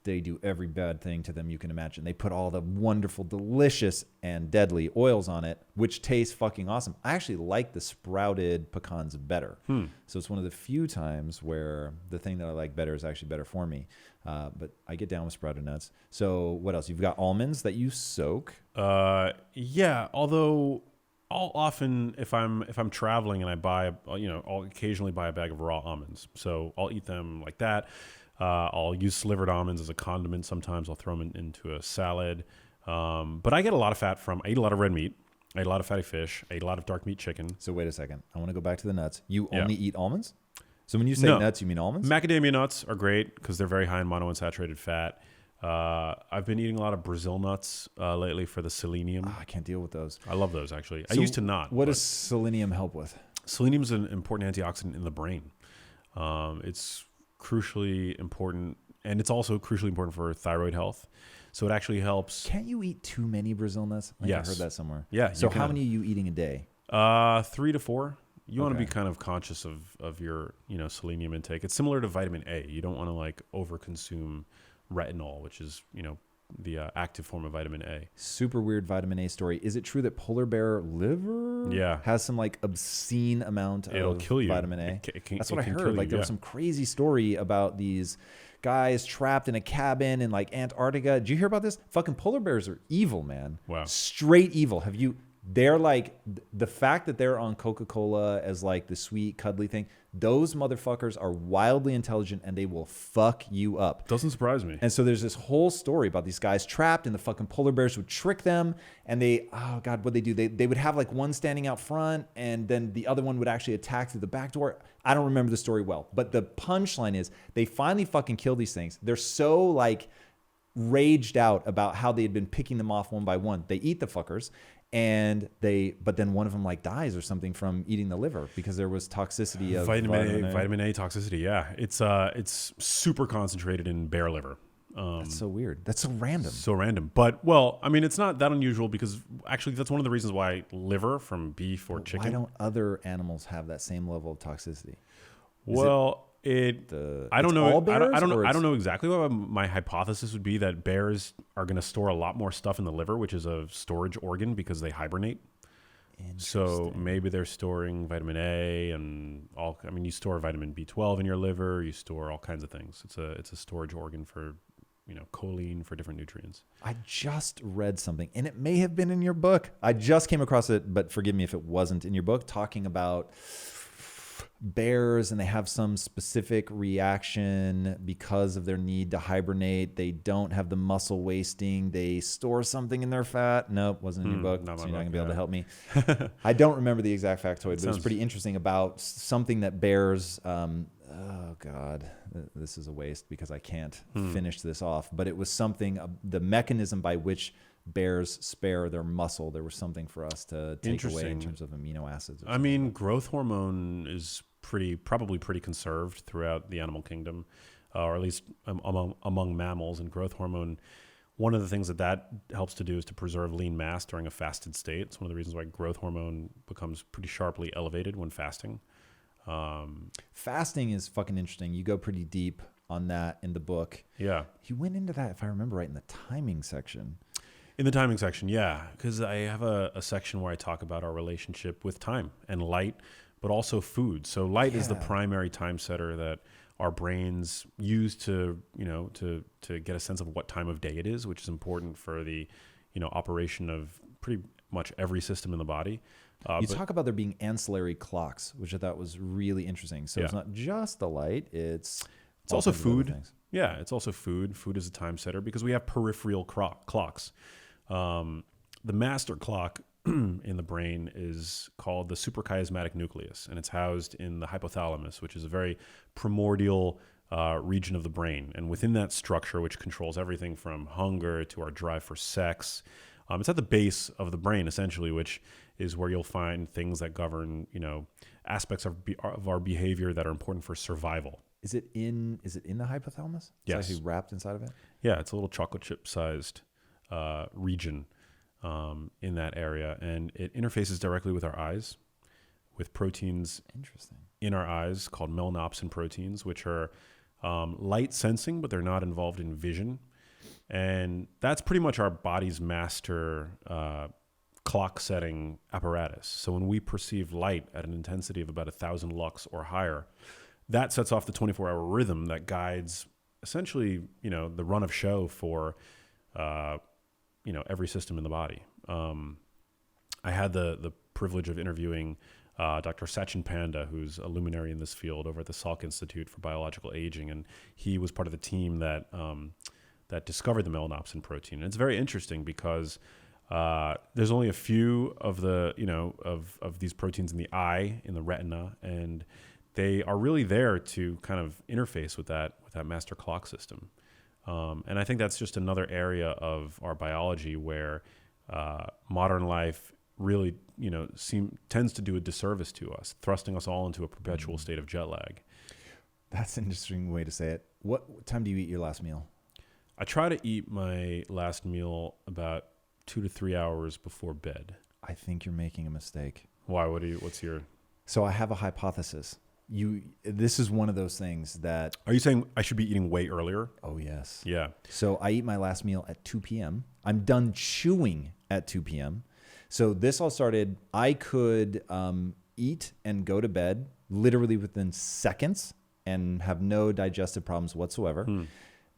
they do every bad thing to them you can imagine. They put all the wonderful, delicious, and deadly oils on it, which taste fucking awesome. I actually like the sprouted pecans better. So it's one of the few times where the thing that I like better is actually better for me. But I get down with sprouted nuts. So what else? You've got almonds that you soak. Yeah, although I'll often, if I'm traveling and I buy, I'll occasionally buy a bag of raw almonds. So I'll eat them like that. I'll use slivered almonds as a condiment. Sometimes I'll throw them into a salad. But I get a lot of fat I eat a lot of red meat. I eat a lot of fatty fish. I eat a lot of dark meat chicken. So wait a second. I want to go back to the nuts. You only eat almonds? So when you say nuts, you mean almonds? Macadamia nuts are great because they're very high in monounsaturated fat. I've been eating a lot of Brazil nuts lately for the selenium. I can't deal with those. I love those, actually. So I used to not. What does selenium help with? Selenium is an important antioxidant in the brain. It's crucially important, and it's also crucially important for thyroid health. So it actually helps. Can't you eat too many Brazil nuts? I think I heard that somewhere. Yeah. So how many are you eating a day? 3 to 4. You want to be kind of conscious of your selenium intake. It's similar to vitamin A. You don't want to like overconsume retinol, which is the active form of vitamin A. Super weird vitamin A story. Is it true that polar bear liver has some like obscene amount of kill you. Vitamin A? That's what I heard. You, like there was some crazy story about these guys trapped in a cabin in like Antarctica. Did you hear about this? Fucking polar bears are evil, man. Wow. Straight evil. They're like, the fact that they're on Coca-Cola as like the sweet, cuddly thing, those motherfuckers are wildly intelligent and they will fuck you up. Doesn't surprise me. And so there's this whole story about these guys trapped and the fucking polar bears would trick them. And what'd they do? They would have like one standing out front and then the other one would actually attack through the back door. I don't remember the story well, but the punchline is they finally fucking kill these things. They're so like raged out about how they had been picking them off one by one. They eat the fuckers. But then one of them like dies or something from eating the liver because there was toxicity of vitamin A toxicity. Yeah, it's super concentrated in bear liver. That's so weird. That's so random. So random. But well, I mean, it's not that unusual because actually that's one of the reasons why liver from beef or chicken. Why don't other animals have that same level of toxicity? I don't know. I don't know exactly what my hypothesis would be that bears are going to store a lot more stuff in the liver, which is a storage organ because they hibernate. So maybe they're storing vitamin A and you store vitamin B12 in your liver, you store all kinds of things. It's a storage organ for, choline, for different nutrients. I just read something, and it may have been in your book. I just came across it, but forgive me if it wasn't in your book, talking about bears, and they have some specific reaction because of their need to hibernate. They don't have the muscle wasting. They store something in their fat. Nope, wasn't in your book, so you're not going to be able to help me. I don't remember the exact factoid, but it was pretty interesting about something that bears... oh God, this is a waste because I can't finish this off. But it was something, the mechanism by which bears spare their muscle. There was something for us to take away in terms of amino acids. I mean, growth hormone is probably pretty conserved throughout the animal kingdom, or at least among mammals. And growth hormone, one of the things that helps to do is to preserve lean mass during a fasted state. It's one of the reasons why growth hormone becomes pretty sharply elevated when fasting. Fasting is fucking interesting. You go pretty deep on that in the book. Yeah. You went into that, if I remember right, in the timing section. In the timing section, yeah. Because I have a section where I talk about our relationship with time and light, but also food. So light is the primary time setter that our brains use to get a sense of what time of day it is, which is important for the, operation of pretty much every system in the body. You talk about there being ancillary clocks, which I thought was really interesting. So it's not just the light, it's also food. Yeah, it's also food. Food is a time setter because we have peripheral clocks. The master clock in the brain is called the suprachiasmatic nucleus, and it's housed in the hypothalamus, which is a very primordial region of the brain. And within that structure, which controls everything from hunger to our drive for sex, it's at the base of the brain, essentially, which is where you'll find things that govern, aspects of our behavior that are important for survival. Is it in the hypothalamus? Yes. It's actually wrapped inside of it? Yeah, it's a little chocolate chip sized region in that area, and it interfaces directly with our eyes, with proteins in our eyes called melanopsin proteins, which are light sensing, but they're not involved in vision. And that's pretty much our body's master clock setting apparatus. So when we perceive light at an intensity of about 1,000 lux or higher, that sets off the 24-hour rhythm that guides essentially, the run of show for, every system in the body. I had the privilege of interviewing Dr. Sachin Panda, who's a luminary in this field over at the Salk Institute for Biological Aging, and he was part of the team that discovered the melanopsin protein. And it's very interesting because there's only a few of the of these proteins in the eye, in the retina, and they are really there to kind of interface with that master clock system. And I think that's just another area of our biology where modern life really tends to do a disservice to us, thrusting us all into a perpetual state of jet lag. That's an interesting way to say it. What time do you eat your last meal? I try to eat my last meal about 2 to 3 hours before bed. I think you're making a mistake. Why? What's your... So I have a hypothesis. This is one of those things that... Are you saying I should be eating way earlier? Oh, yes. Yeah. So I eat my last meal at 2 p.m. I'm done chewing at 2 p.m. So this all started, I could eat and go to bed literally within seconds and have no digestive problems whatsoever.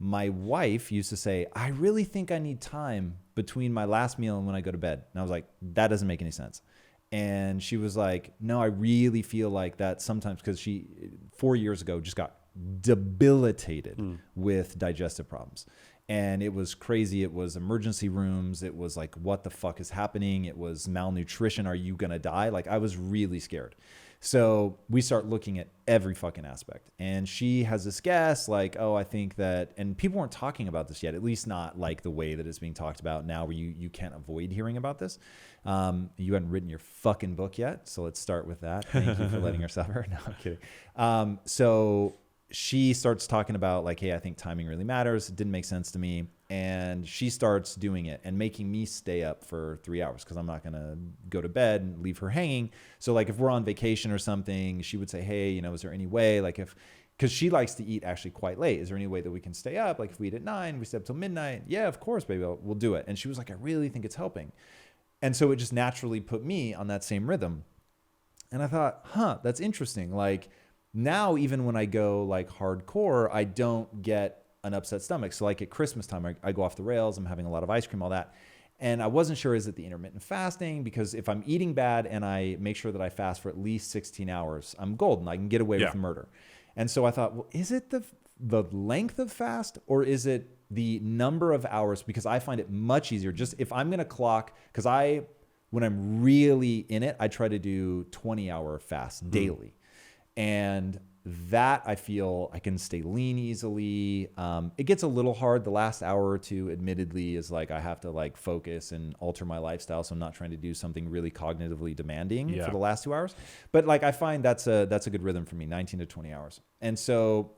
My wife used to say, I really think I need time between my last meal and when I go to bed. And I was like, that doesn't make any sense. And she was like, no, I really feel like that sometimes, because she 4 years ago just got debilitated with digestive problems. And it was crazy. It was emergency rooms. It was like, what the fuck is happening? It was malnutrition. Are you going to die? Like, I was really scared. So we start looking at every fucking aspect. And she has this guess like, oh, I think that, and people weren't talking about this yet, at least not like the way that it's being talked about now, where you can't avoid hearing about this. You hadn't written your fucking book yet. So let's start with that. Thank you for letting her suffer. No, I'm kidding. So she starts talking about like, hey, I think timing really matters. It didn't make sense to me. And she starts doing it and making me stay up for 3 hours because I'm not going to go to bed and leave her hanging. So like if we're on vacation or something, she would say, hey, is there any way, like because she likes to eat actually quite late. Is there any way that we can stay up? Like if we eat at 9, we stay up till midnight. Yeah, of course, baby, we'll do it. And she was like, I really think it's helping. And so it just naturally put me on that same rhythm. And I thought, that's interesting. Like now, even when I go like hardcore, I don't get an upset stomach. So like at Christmas time, I go off the rails. I'm having a lot of ice cream, all that. And I wasn't sure, is it the intermittent fasting? Because if I'm eating bad and I make sure that I fast for at least 16 hours, I'm golden. I can get away with murder. And so I thought, well, is it the length of fast, or is it the number of hours? Because I find it much easier. Just if I'm going to clock, because when I'm really in it, I try to do 20-hour fasts daily. And that I feel I can stay lean easily. It gets a little hard. The last hour or two, admittedly, is like I have to like focus and alter my lifestyle. So I'm not trying to do something really cognitively demanding for the last 2 hours. But like I find that's a good rhythm for me, 19 to 20 hours. And so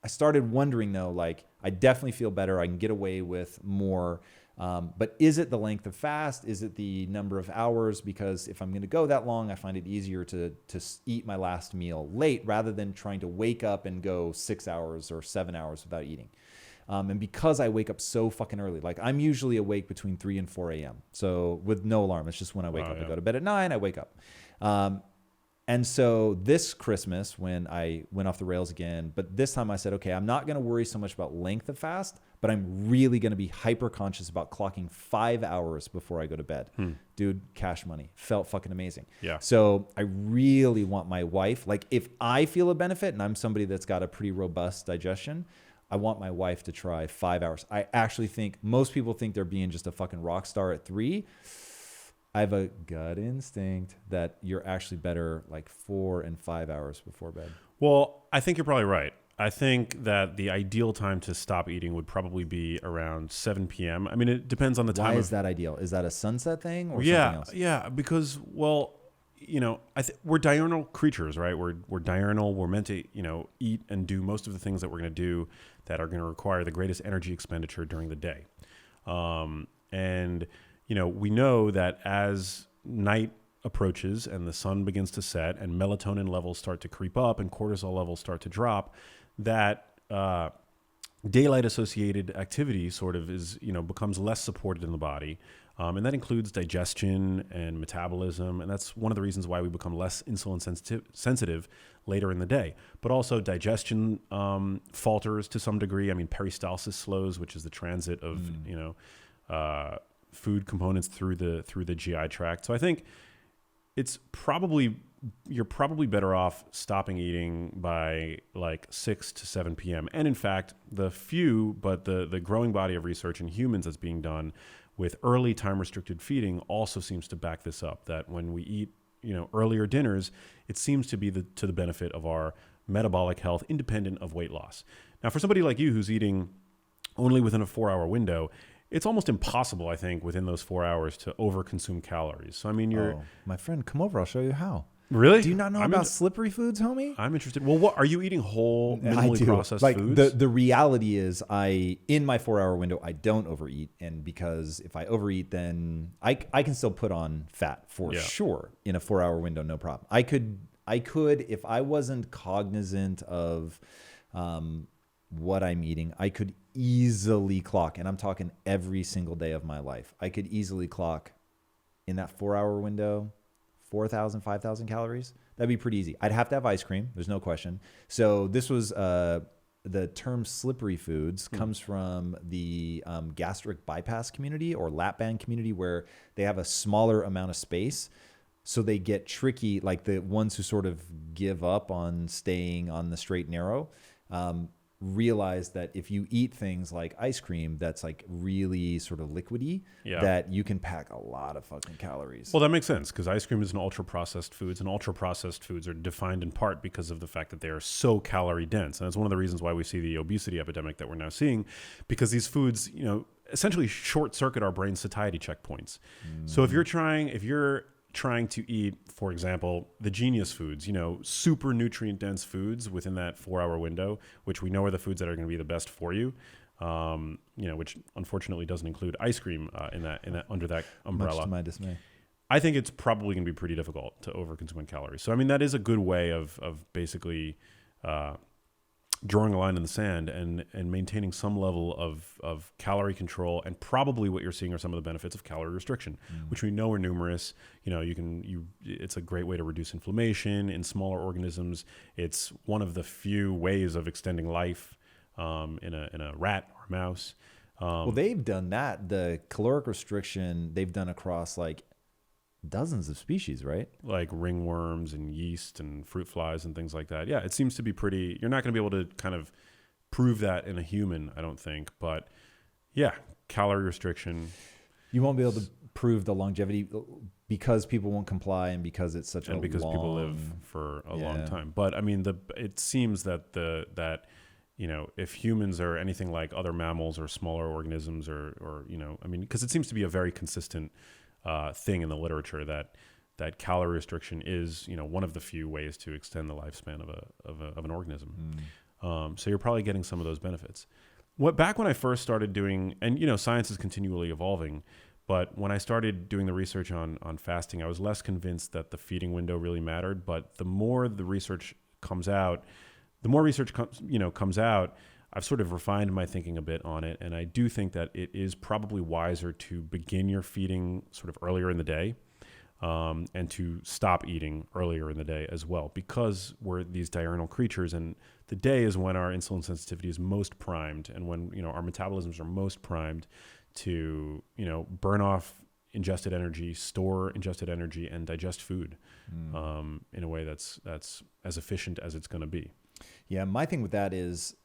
I started wondering though, like I definitely feel better. I can get away with more. But is it the length of fast? Is it the number of hours? Because if I'm going to go that long, I find it easier to eat my last meal late rather than trying to wake up and go 6 hours or 7 hours without eating. And because I wake up so fucking early, like I'm usually awake between 3 and 4 a.m. So with no alarm, it's just when I wake up. I go to bed at 9, I wake up. And so this Christmas, when I went off the rails again, but this time I said, okay, I'm not going to worry so much about length of fast, but I'm really going to be hyper conscious about clocking 5 hours before I go to bed. Dude, cash money. Felt fucking amazing. Yeah. So I really want my wife, like if I feel a benefit and I'm somebody that's got a pretty robust digestion, I want my wife to try 5 hours. I actually think most people think they're being just a fucking rock star at 3. I have a gut instinct that you're actually better like 4 and 5 hours before bed. Well, I think you're probably right. I think that the ideal time to stop eating would probably be around 7 p.m. I mean, it depends on the time. Why is that ideal? Is that a sunset thing or something else? Yeah, because, well, you know, we're diurnal creatures, right? We're diurnal. We're meant to, you know, eat and do most of the things that we're going to do that are going to require the greatest energy expenditure during the day. And you know, we know that as night approaches and the sun begins to set and melatonin levels start to creep up and cortisol levels start to drop, that daylight associated activity sort of is, you know, becomes less supported in the body. And that includes digestion and metabolism. And that's one of the reasons why we become less insulin sensitive later in the day. But also digestion falters to some degree. I mean, peristalsis slows, which is the transit of, you know, food components through the GI tract. So I think you're probably better off stopping eating by like 6 to 7 p.m. And in fact, the growing body of research in humans that's being done with early time restricted feeding also seems to back this up, that when we eat, you know, earlier dinners, it seems to be to the benefit of our metabolic health independent of weight loss. Now, for somebody like you who's eating only within a 4-hour window, it's almost impossible, I think, within those 4 hours to overconsume calories. So, I mean, my friend, come over. I'll show you how. Really? Do you not know about slippery foods, homie? I'm interested. Well, what are you eating? Whole, minimally processed foods? The reality is, in my 4-hour window, I don't overeat, and because if I overeat, then I can still put on fat for sure in a 4-hour window, no problem. I could if I wasn't cognizant of what I'm eating, I could easily clock, and I'm talking every single day of my life, I could easily clock in that 4-hour window 4,000, 5,000 calories. That'd be pretty easy. I'd have to have ice cream. There's no question. So this was the term slippery foods comes from the gastric bypass community or lap band community, where they have a smaller amount of space. So they get tricky, like the ones who sort of give up on staying on the straight and narrow, realize that if you eat things like ice cream that's like really sort of liquidy, that you can pack a lot of fucking calories. Well, that makes sense, because ice cream is an ultra-processed foods, and ultra-processed foods are defined in part because of the fact that they are so calorie dense. And that's one of the reasons why we see the obesity epidemic that we're now seeing, because these foods, you know, essentially short circuit our brain satiety checkpoints. So if you're trying to eat, for example, the genius foods, you know, super nutrient dense foods within that 4-hour window, which we know are the foods that are going to be the best for you, you know, which unfortunately doesn't include ice cream in that under that umbrella. Much to my dismay. I think it's probably going to be pretty difficult to overconsume calories. So I mean, that is a good way of basically drawing a line in the sand and maintaining some level of calorie control. And probably what you're seeing are some of the benefits of calorie restriction, which we know are numerous. It's a great way to reduce inflammation in smaller organisms. It's one of the few ways of extending life in a rat or a mouse. Well, they've done that. The caloric restriction they've done across like dozens of species, right? Like ringworms and yeast and fruit flies and things like that. Yeah, it seems to be pretty. You're not going to be able to kind of prove that in a human, I don't think. But yeah, calorie restriction. You won't be able to prove the longevity because people won't comply and because it's such because people live for a long time. But I mean, it seems that if humans are anything like other mammals or smaller organisms or because it seems to be a very consistent thing in the literature that calorie restriction is, one of the few ways to extend the lifespan of an organism. So you're probably getting some of those benefits. Back when I first started doing, and science is continually evolving, but when I started doing the research on fasting, I was less convinced that the feeding window really mattered. But the more the research comes out, I've sort of refined my thinking a bit on it. And I do think that it is probably wiser to begin your feeding sort of earlier in the day and to stop eating earlier in the day as well, because we're these diurnal creatures and the day is when our insulin sensitivity is most primed and when, our metabolisms are most primed to, burn off ingested energy, store ingested energy, and digest food in a way that's as efficient as it's going to be. Yeah, my thing with that is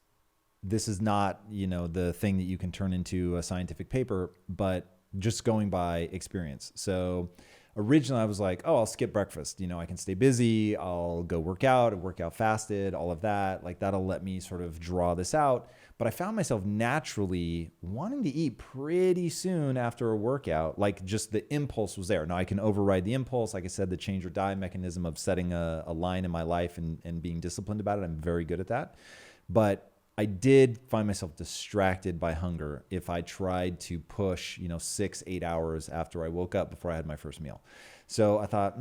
this is not, the thing that you can turn into a scientific paper, but just going by experience. So originally I was like, oh, I'll skip breakfast. I can stay busy. I'll go work out fasted, all of that. Like that'll let me sort of draw this out. But I found myself naturally wanting to eat pretty soon after a workout. Like just the impulse was there. Now I can override the impulse. Like I said, the change or die mechanism of setting a line in my life and being disciplined about it. I'm very good at that. But I did find myself distracted by hunger if I tried to push, 6-8 hours after I woke up before I had my first meal. So I thought,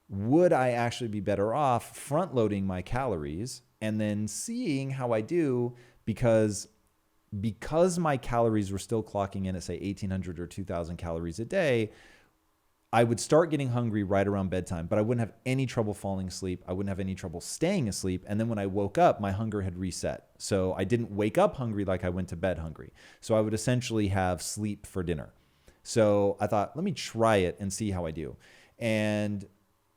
would I actually be better off front loading my calories and then seeing how I do? Because my calories were still clocking in at say 1,800 or 2,000 calories a day, I would start getting hungry right around bedtime, but I wouldn't have any trouble falling asleep. I wouldn't have any trouble staying asleep. And then when I woke up, my hunger had reset. So I didn't wake up hungry like I went to bed hungry. So I would essentially have sleep for dinner. So I thought, let me try it and see how I do. And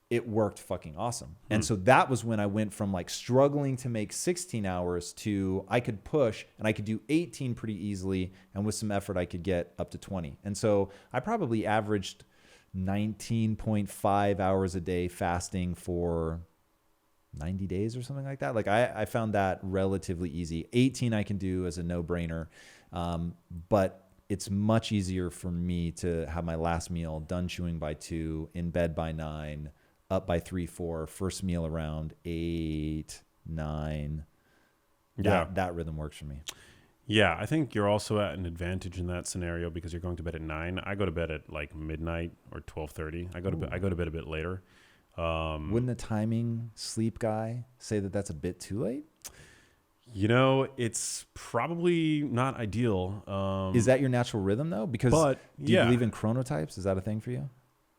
it worked fucking awesome. And so that was when I went from like struggling to make 16 hours to I could push and I could do 18 pretty easily. And with some effort, I could get up to 20. And so I probably averaged 19.5 hours a day fasting for 90 days or something like that. Like I found that relatively easy. 18 I can do as a no-brainer. But it's much easier for me to have my last meal done chewing by 2, in bed by 9, up by 3, 4, first meal around 8, 9. That rhythm works for me. Yeah, I think you're also at an advantage in that scenario because you're going to bed at 9. I go to bed at like midnight or 12:30. I go to bed a bit later. Wouldn't a timing sleep guy say that that's a bit too late? It's probably not ideal. Is that your natural rhythm though? Because do you believe in chronotypes? Is that a thing for you?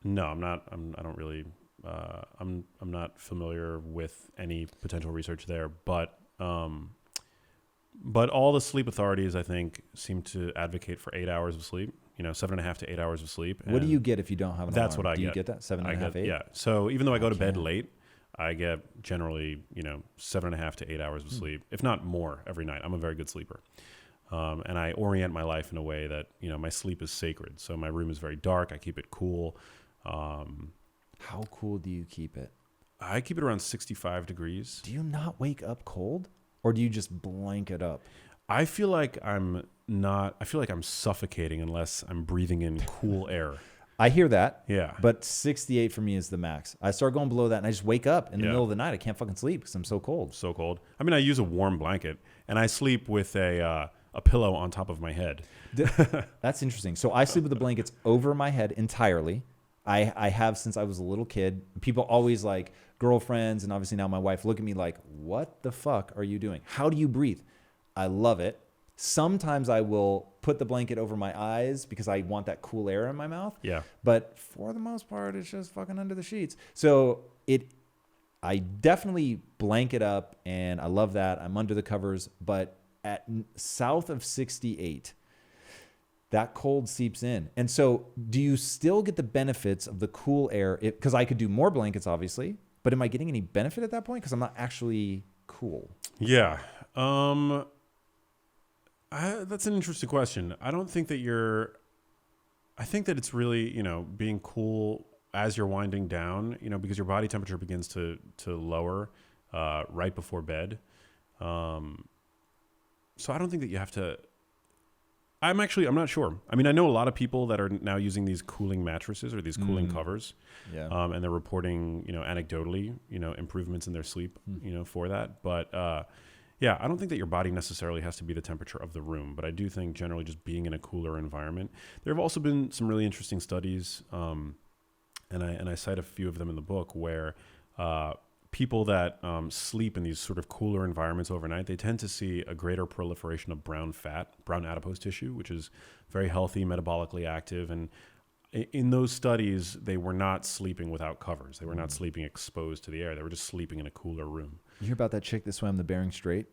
No, I'm not. I don't really. I'm not familiar with any potential research there, but all the sleep authorities, I think, seem to advocate for 8 hours of sleep. 7.5 to 8 hours of sleep. What do you get if you don't have an That's alarm? what I get. Do you get that? 7.5, 8? Yeah. So even though I go to bed late, I get generally, 7.5 to 8 hours of sleep, if not more, every night. I'm a very good sleeper. And I orient my life in a way that, my sleep is sacred. So my room is very dark. I keep it cool. How cool do you keep it? I keep it around 65 degrees. Do you not wake up cold? Or do you just blanket up? I feel like I'm suffocating unless I'm breathing in cool air. I hear that. Yeah. But 68 for me is the max. I start going below that and I just wake up in the middle of the night. I can't fucking sleep because I'm so cold. So cold. I mean, I use a warm blanket and I sleep with a pillow on top of my head. That's interesting. So I sleep with the blankets over my head entirely. I have since I was a little kid. People always like girlfriends and obviously now my wife look at me like, what the fuck are you doing? How do you breathe? I love it. Sometimes I will put the blanket over my eyes because I want that cool air in my mouth. Yeah. But for the most part, it's just fucking under the sheets. So I definitely blanket up and I love that. I'm under the covers, but at south of 68, that cold seeps in. And so do you still get the benefits of the cool air? Because I could do more blankets, obviously, but am I getting any benefit at that point? Because I'm not actually cool. Yeah. That's an interesting question. I don't think that I think that it's really, being cool as you're winding down, because your body temperature begins to lower right before bed. So I don't think that you have to. I'm not sure. I mean, I know a lot of people that are now using these cooling mattresses or these cooling covers. Yeah. And they're reporting, anecdotally, improvements in their sleep, for that. But yeah, I don't think that your body necessarily has to be the temperature of the room, but I do think generally just being in a cooler environment. There have also been some really interesting studies, and I cite a few of them in the book where people that sleep in these sort of cooler environments overnight, they tend to see a greater proliferation of brown adipose tissue, which is very healthy, metabolically active. And in those studies, they were not sleeping without covers. They were not sleeping exposed to the air. They were just sleeping in a cooler room. You hear about that chick that swam the Bering Strait?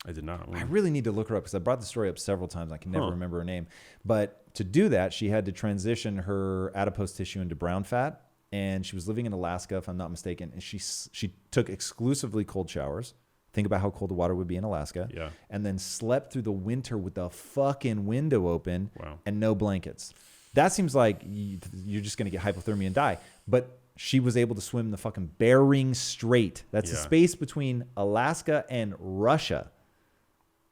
I did not. I really need to look her up because I brought the story up several times. I can never remember her name. But to do that, she had to transition her adipose tissue into brown fat. And she was living in Alaska, if I'm not mistaken. And she took exclusively cold showers. Think about how cold the water would be in Alaska. Yeah. And then slept through the winter with the fucking window open. Wow. And no blankets. That seems like you're just going to get hypothermia and die. But she was able to swim the fucking Bering Strait. That's the space between Alaska and Russia.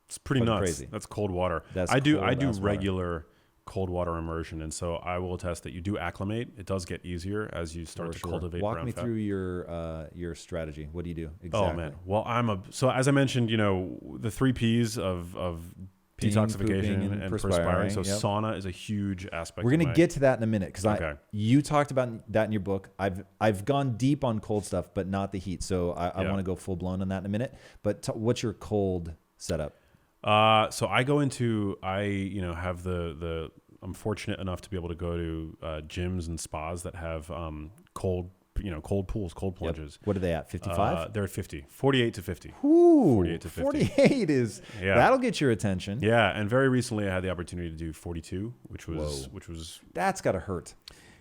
It's pretty nuts. Crazy. That's cold water. I do regular cold water immersion, and so I will attest that you do acclimate. It does get easier as you start to cultivate brown fat. Walk me through your strategy. What do you do exactly? Oh man, well so as I mentioned, the 3 Ps of Peeing, detoxification and perspiring. So yep. sauna is a huge aspect. We're gonna get to that in a minute because Okay. You talked about that in your book. I've gone deep on cold stuff, but not the heat. So I want to go full blown on that in a minute. But what's your cold setup? So I go into have the I'm fortunate enough to be able to go to gyms and spas that have cold pools, cold plunges. Yep. What are they at? 55? They're at 50, 48 to 50. Ooh, 48 to 50. 48 is that'll get your attention. Yeah, and very recently I had the opportunity to do 42, which was that's got to hurt.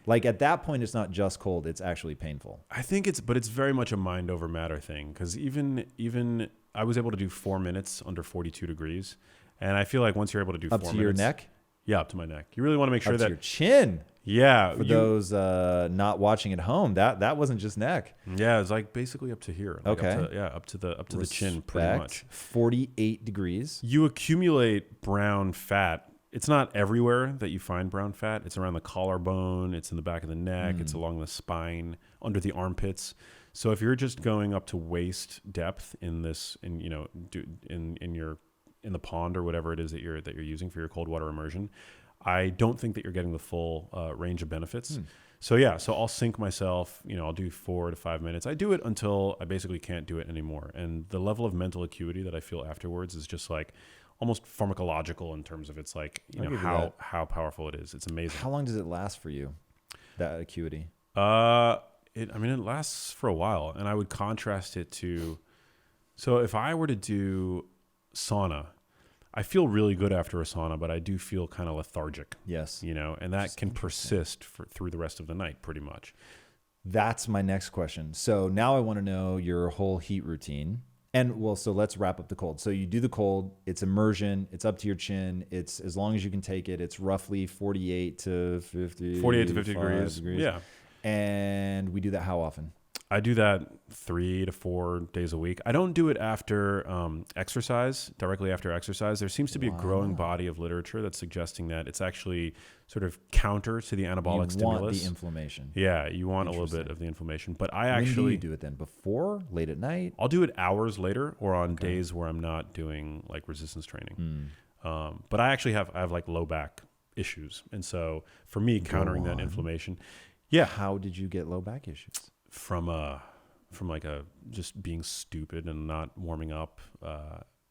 Like at that point, it's not just cold; it's actually painful. I think it's very much a mind over matter thing because even I was able to do 4 minutes under 42 degrees, and I feel like once you're able to do 4 minutes, up to your neck. Yeah, up to my neck. You really want to make sure up that to your chin. Yeah, for those not watching at home, that wasn't just neck. Yeah, it's like basically up to here. Like okay. Up to the chin, pretty much. 48 degrees. You accumulate brown fat. It's not everywhere that you find brown fat. It's around the collarbone. It's in the back of the neck. It's along the spine, under the armpits. So if you're just going up to waist depth in the pond or whatever it is that you're using for your cold water immersion, I don't think that you're getting the full range of benefits. So I'll sink myself, I'll do 4 to 5 minutes. I do it until I basically can't do it anymore. And the level of mental acuity that I feel afterwards is just like almost pharmacological in terms of it's like, how powerful it is. It's amazing. How long does it last for you, that acuity? It lasts for a while, and I would contrast it to, so if I were to do sauna, I feel really good after a sauna, but I do feel kind of lethargic. Yes. And that can persist through the rest of the night pretty much. That's my next question. So now I want to know your whole heat routine. And so let's wrap up the cold. So you do the cold, it's immersion, it's up to your chin. It's as long as you can take it. It's roughly 48 to 50 degrees. Yeah. And we do that how often? I do that 3 to 4 days a week. I don't do it after exercise, directly after exercise. There seems to be a growing body of literature that's suggesting that it's actually sort of counter to the anabolic stimulus. You want the inflammation. Yeah, you want a little bit of the inflation. But when do you do it then? Before? Late at night? I'll do it hours later or on days where I'm not doing like resistance training. But I have like low back issues. And so for me, countering that inflammation... Yeah. How did you get low back issues? From just being stupid and not warming up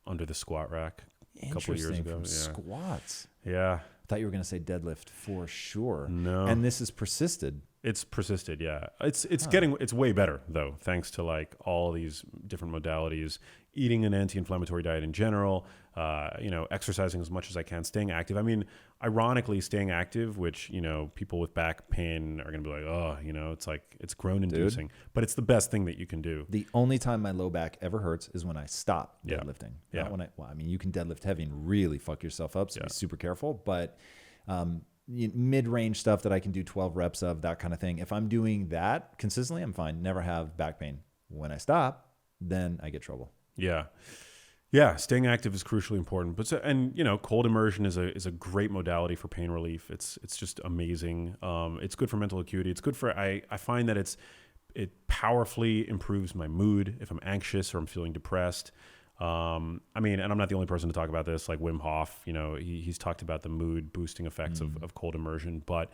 under the squat rack a couple of years ago. From squats. Yeah. I thought you were going to say deadlift for sure. No. And this has persisted. It's persisted, yeah. It's way better though, thanks to like all these different modalities, eating an anti-inflammatory diet in general, exercising as much as I can, staying active. I mean, ironically, staying active, which, people with back pain are going to be like, oh, it's like, it's groan inducing, but it's the best thing that you can do. The only time my low back ever hurts is when I stop Yeah. deadlifting. Yeah. Not when you can deadlift heavy and really fuck yourself up, so be super careful. But mid-range stuff that I can do 12 reps of, that kind of thing. If I'm doing that consistently, I'm fine. Never have back pain. When I stop, then I get trouble. Yeah. Yeah. Staying active is crucially important, cold immersion is a great modality for pain relief. It's just amazing. It's good for mental acuity. It's good for, I find that it powerfully improves my mood if I'm anxious or I'm feeling depressed. And I'm not the only person to talk about this, like Wim Hof, he's talked about the mood boosting effects of cold immersion, but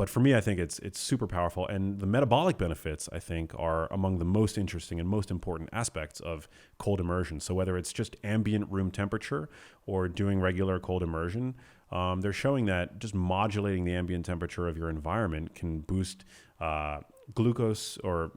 for me, I think it's super powerful, and the metabolic benefits, I think, are among the most interesting and most important aspects of cold immersion. So whether it's just ambient room temperature or doing regular cold immersion, they're showing that just modulating the ambient temperature of your environment can boost, glucose or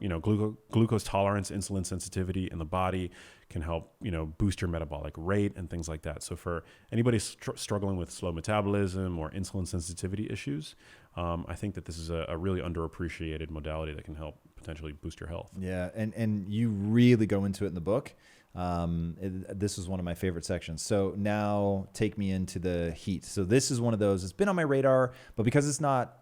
glucose tolerance, insulin sensitivity in the body, can help boost your metabolic rate and things like that. So for anybody struggling with slow metabolism or insulin sensitivity issues, I think that this is a really underappreciated modality that can help potentially boost your health. Yeah, and you really go into it in the book. This is one of my favorite sections. So now take me into the heat. So this is one of those, it's been on my radar, but because it's not,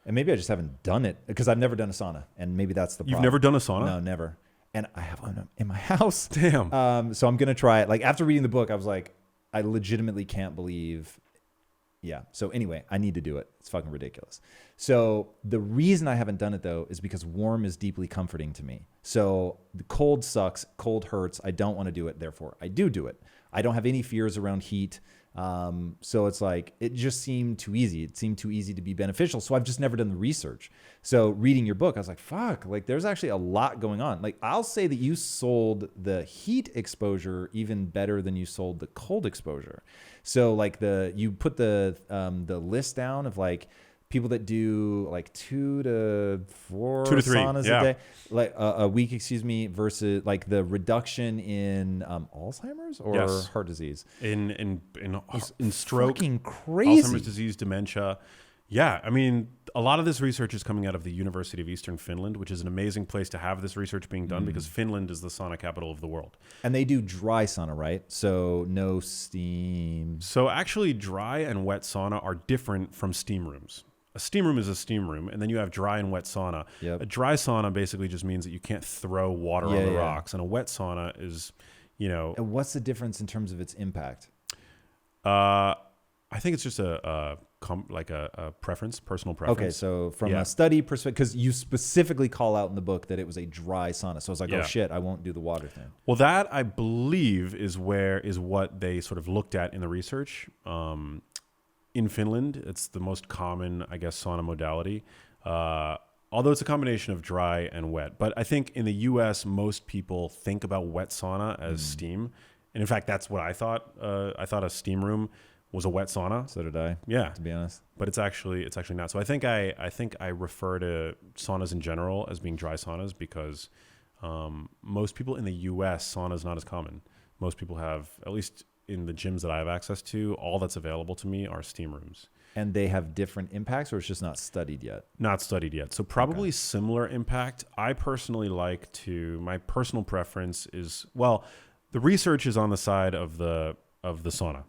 and maybe I just haven't done it because I've never done a sauna, and maybe that's the problem. You've never done a sauna? No, never. And I have one in my house. Damn. So I'm going to try it. Like after reading the book, I was like, I legitimately can't believe. Yeah. So anyway, I need to do it. It's fucking ridiculous. So the reason I haven't done it though, is because warm is deeply comforting to me. So the cold sucks, cold hurts. I don't want to do it. Therefore I do it. I don't have any fears around heat. So it's like, it just seemed too easy. It seemed too easy to be beneficial. So I've just never done the research. So reading your book, I was like, fuck, like there's actually a lot going on. Like I'll say that you sold the heat exposure even better than you sold the cold exposure. So like you put the list down of like people that do like 2 to 4 2 to 3 saunas a day, like a week, versus like the reduction in Alzheimer's or heart disease, in stroke, fucking crazy. Alzheimer's disease, dementia. Yeah, I mean, a lot of this research is coming out of the University of Eastern Finland, which is an amazing place to have this research being done because Finland is the sauna capital of the world. And they do dry sauna, right? So no steam. So actually, dry and wet sauna are different from steam rooms. A steam room is a steam room, and then you have dry and wet sauna. Yep. A dry sauna basically just means that you can't throw water on the rocks, and a wet sauna is, And what's the difference in terms of its impact? I think it's just a preference, personal preference. Okay, so from a study perspective, because you specifically call out in the book that it was a dry sauna, so I was like, oh shit, I won't do the water thing. Well, that I believe is what they sort of looked at in the research. In Finland, it's the most common, I guess, sauna modality. Although it's a combination of dry and wet. But I think in the US, most people think about wet sauna as steam. And in fact, that's what I thought. I thought a steam room was a wet sauna. So did I. Yeah. To be honest. But it's actually not. So I think I refer to saunas in general as being dry saunas because most people in the US, sauna is not as common. Most people have, at least in the gyms that I have access to, all that's available to me are steam rooms. And they have different impacts, or it's just not studied yet? Not studied yet. So probably similar impact. I personally my personal preference is, well, the research is on the side of the sauna.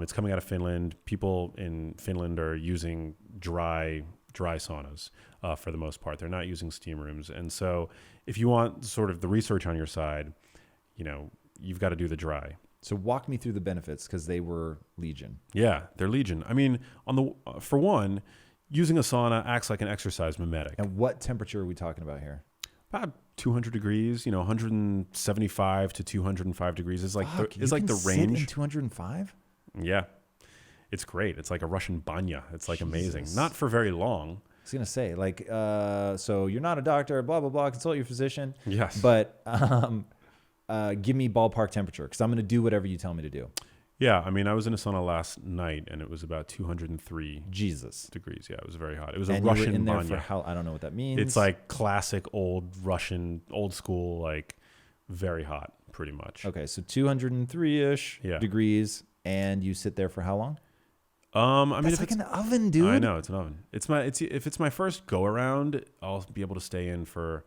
It's coming out of Finland. People in Finland are using dry saunas for the most part. They're not using steam rooms. And so if you want sort of the research on your side, you've got to do the dry. So walk me through the benefits, because they were legion. Yeah, they're legion. I mean, for one, using a sauna acts like an exercise mimetic. And what temperature are we talking about here? About 200 degrees, 175 to 205 degrees is like the range. Sit in 205? Yeah. It's great. It's like a Russian banya. It's like amazing. Not for very long. was gonna say, like, so you're not a doctor, blah blah blah. Consult your physician. Yes. But give me ballpark temperature because I'm gonna do whatever you tell me to do. Yeah, I mean, I was in a sauna last night, and it was about 203 Jesus degrees. Yeah, it was very hot. It was and a you Russian were in there banya. for how? I don't know what that means. It's like classic old Russian, old school, like very hot, pretty much. okay, so 203-ish Yeah. degrees, and you sit there for how long? I mean, That's if like it's, an oven, dude. I know it's an oven. If it's my first go around, I'll be able to stay in for,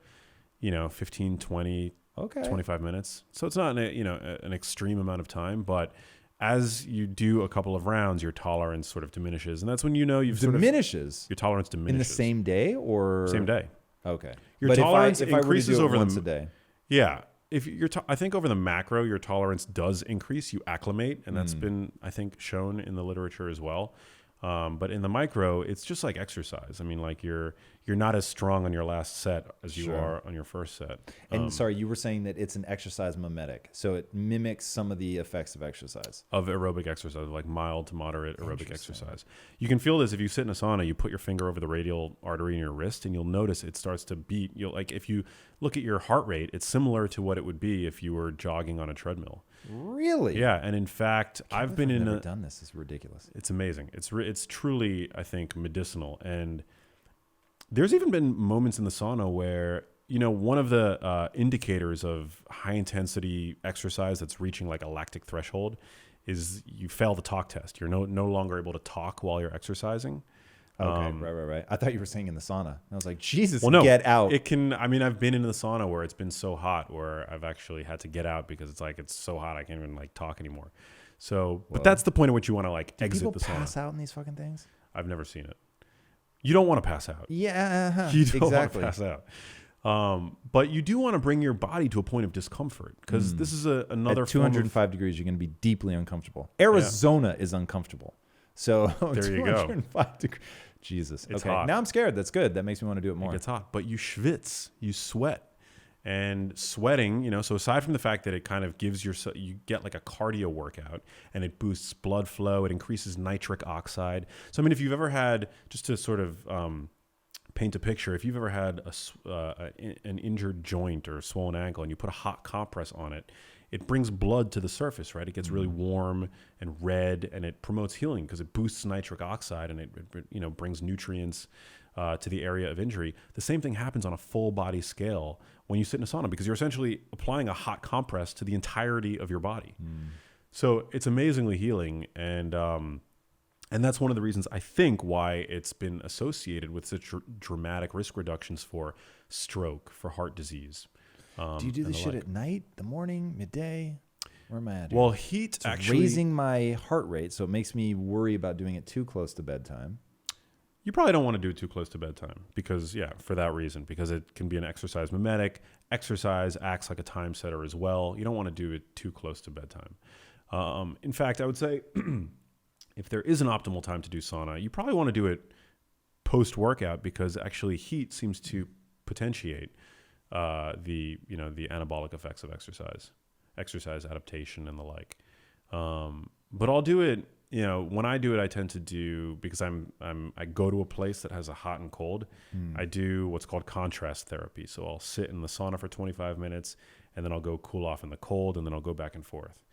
15, 20, Okay. 25 minutes. So it's not an extreme amount of time, but as you do a couple of rounds, your tolerance sort of diminishes, and that's when you've Diminishes your tolerance diminishes in the same day or same day. Okay. Your but tolerance if I were to increases do it over once the a day. Yeah. If I think over the macro, your tolerance does increase. You acclimate, and that's been, I think, shown in the literature as well. But in the micro, it's just like exercise. I mean, like you're not as strong on your last set as you are on your first set. And sorry, you were saying that it's an exercise mimetic, so it mimics some of the effects of exercise. Of aerobic exercise, like mild to moderate aerobic exercise. You can feel this if you sit in a sauna. You put your finger over the radial artery in your wrist, and you'll notice it starts to beat. If you look at your heart rate, it's similar to what it would be if you were jogging on a treadmill. Really? Yeah, and in fact, I've never done this. It's ridiculous. It's amazing. It's truly, I think, medicinal. And there's even been moments in the sauna where, one of the indicators of high intensity exercise that's reaching like a lactic threshold is you fail the talk test. You're no longer able to talk while you're exercising. Okay, right. I thought you were saying in the sauna. I was like, Jesus, Well, no, get out. It can. I mean, I've been in the sauna where it's been so hot where I've actually had to get out because it's so hot I can't even like talk anymore. So, but that's the point at which you want to like exit People the sauna. pass out in these fucking things? I've never seen it. You don't want to pass out. Yeah, You don't exactly. want to pass out. But you do want to bring your body to a point of discomfort because this is another At 205 degrees, you're going to be deeply uncomfortable. Arizona is uncomfortable. So there you go. 205 degrees. Jesus. It's okay. hot. Now I'm scared. That's good. That makes me want to do it more. It gets hot, but you schwitz, you sweat. And sweating, so aside from the fact that it kind of gives you get like a cardio workout and it boosts blood flow, it increases nitric oxide. So, I mean, if you've ever had, just to sort of paint a picture, if you've ever had an injured joint or swollen ankle and you put a hot compress on it, it brings blood to the surface, right? It gets really warm and red, and it promotes healing because it boosts nitric oxide and it brings nutrients to the area of injury. The same thing happens on a full body scale when you sit in a sauna because you're essentially applying a hot compress to the entirety of your body. So it's amazingly healing, and that's one of the reasons I think why it's been associated with such dramatic risk reductions for stroke, for heart disease. Do you do this shit at night, the morning, midday? Where am I at? Well, heat it's actually raising my heart rate, so it makes me worry about doing it too close to bedtime. You probably don't want to do it too close to bedtime because, for that reason, because it can be an exercise mimetic. Exercise acts like a time setter as well. You don't want to do it too close to bedtime. In fact, I would say if there is an optimal time to do sauna, you probably want to do it post-workout because actually heat seems to potentiate the anabolic effects of exercise adaptation and the like. But I'll do it. When I do it, I tend to do, because I go to a place that has a hot and cold. I do what's called contrast therapy. So I'll sit in the sauna for 25 minutes, and then I'll go cool off in the cold, and then I'll go back and forth.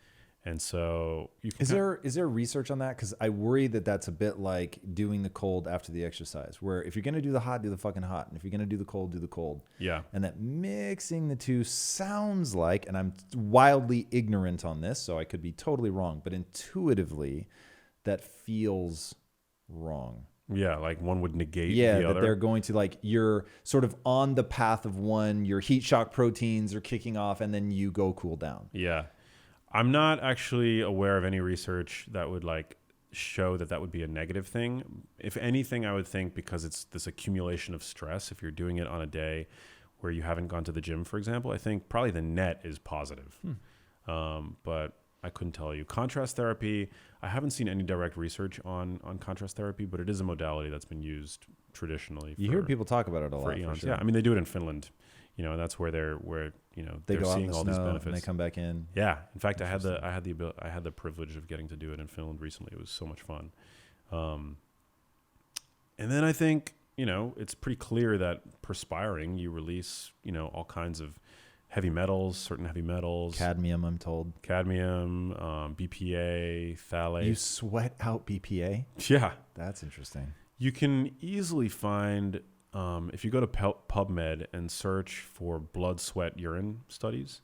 And so you can. Is there research on that? Because I worry that that's a bit like doing the cold after the exercise, where if you're going to do the hot, do the fucking hot. And if you're going to do the cold, do the cold. Yeah. And that mixing the two sounds like, and I'm wildly ignorant on this, so I could be totally wrong, but intuitively that feels wrong. Yeah, like one would negate the other. Yeah, that they're going to, like, you're sort of on the path of one, your heat shock proteins are kicking off, and then you go cool down. Yeah. I'm not actually aware of any research that would like show that would be a negative thing. If anything, I would think because it's this accumulation of stress, if you're doing it on a day where you haven't gone to the gym, for example, I think probably the net is positive. But I couldn't tell you. Contrast therapy, I haven't seen any direct research on contrast therapy, but it is a modality that's been used traditionally. You hear people talk about it a lot. For sure. Yeah, I mean, they do it in Finland. That's where they're they go seeing out in the all snow these benefits. and they come back in. Yeah, in fact, I had the privilege of getting to do it in Finland recently. It was so much fun. And then I think it's pretty clear that perspiring, you release, all kinds of heavy metals, certain heavy metals. Cadmium, I'm told. Cadmium, BPA, phthalates. You sweat out BPA? Yeah. That's interesting. You can easily find, if you go to PubMed and search for blood, sweat, urine studies,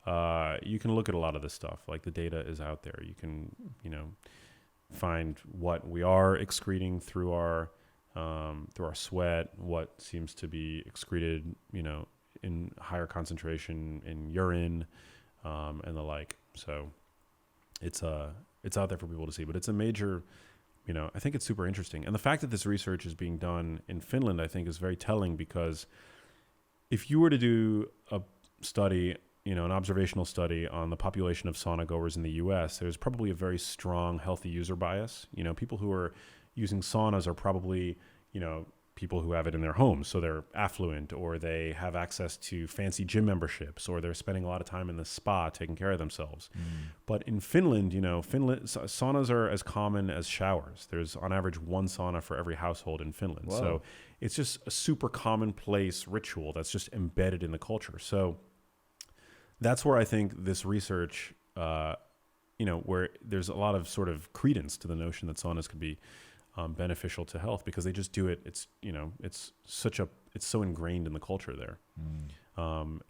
you can look at a lot of this stuff. Like the data is out there. You can, find what we are excreting through our sweat, what seems to be excreted, in higher concentration in urine, and the like. So it's out there for people to see, but it's a major, I think it's super interesting. And the fact that this research is being done in Finland, I think is very telling, because if you were to do a study, an observational study on the population of sauna goers in the US, there's probably a very strong healthy user bias. People who are using saunas are probably, people who have it in their homes. So they're affluent, or they have access to fancy gym memberships, or they're spending a lot of time in the spa taking care of themselves. But in Finland, saunas are as common as showers. There's on average one sauna for every household in Finland. Whoa. So it's just a super commonplace ritual that's just embedded in the culture. So that's where I think this research, where there's a lot of sort of credence to the notion that saunas could be beneficial to health, because they just do it. It's, it's so ingrained in the culture there.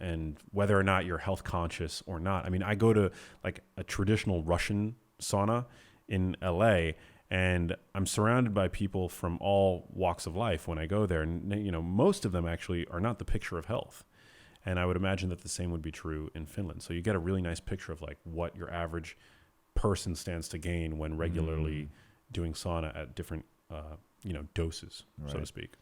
And whether or not you're health conscious or not, I mean, I go to like a traditional Russian sauna in LA, and I'm surrounded by people from all walks of life when I go there. And, most of them actually are not the picture of health. And I would imagine that the same would be true in Finland. So you get a really nice picture of like what your average person stands to gain when regularly doing sauna at different, doses, so to speak.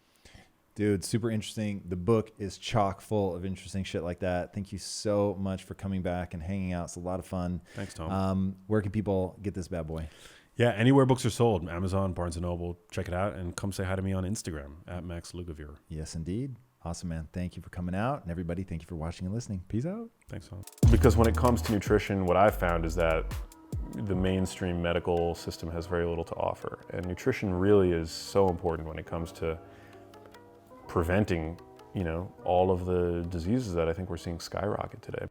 Dude, super interesting. The book is chock full of interesting shit like that. Thank you so much for coming back and hanging out. It's a lot of fun. Thanks, Tom. Where can people get this bad boy? Yeah, anywhere books are sold. Amazon, Barnes & Noble. Check it out, and come say hi to me on Instagram at Max Lugavere. Yes, indeed. Awesome, man. Thank you for coming out. And everybody, thank you for watching and listening. Peace out. Thanks, Tom. Because when it comes to nutrition, what I've found is that the mainstream medical system has very little to offer. And nutrition really is so important when it comes to preventing, all of the diseases that I think we're seeing skyrocket today.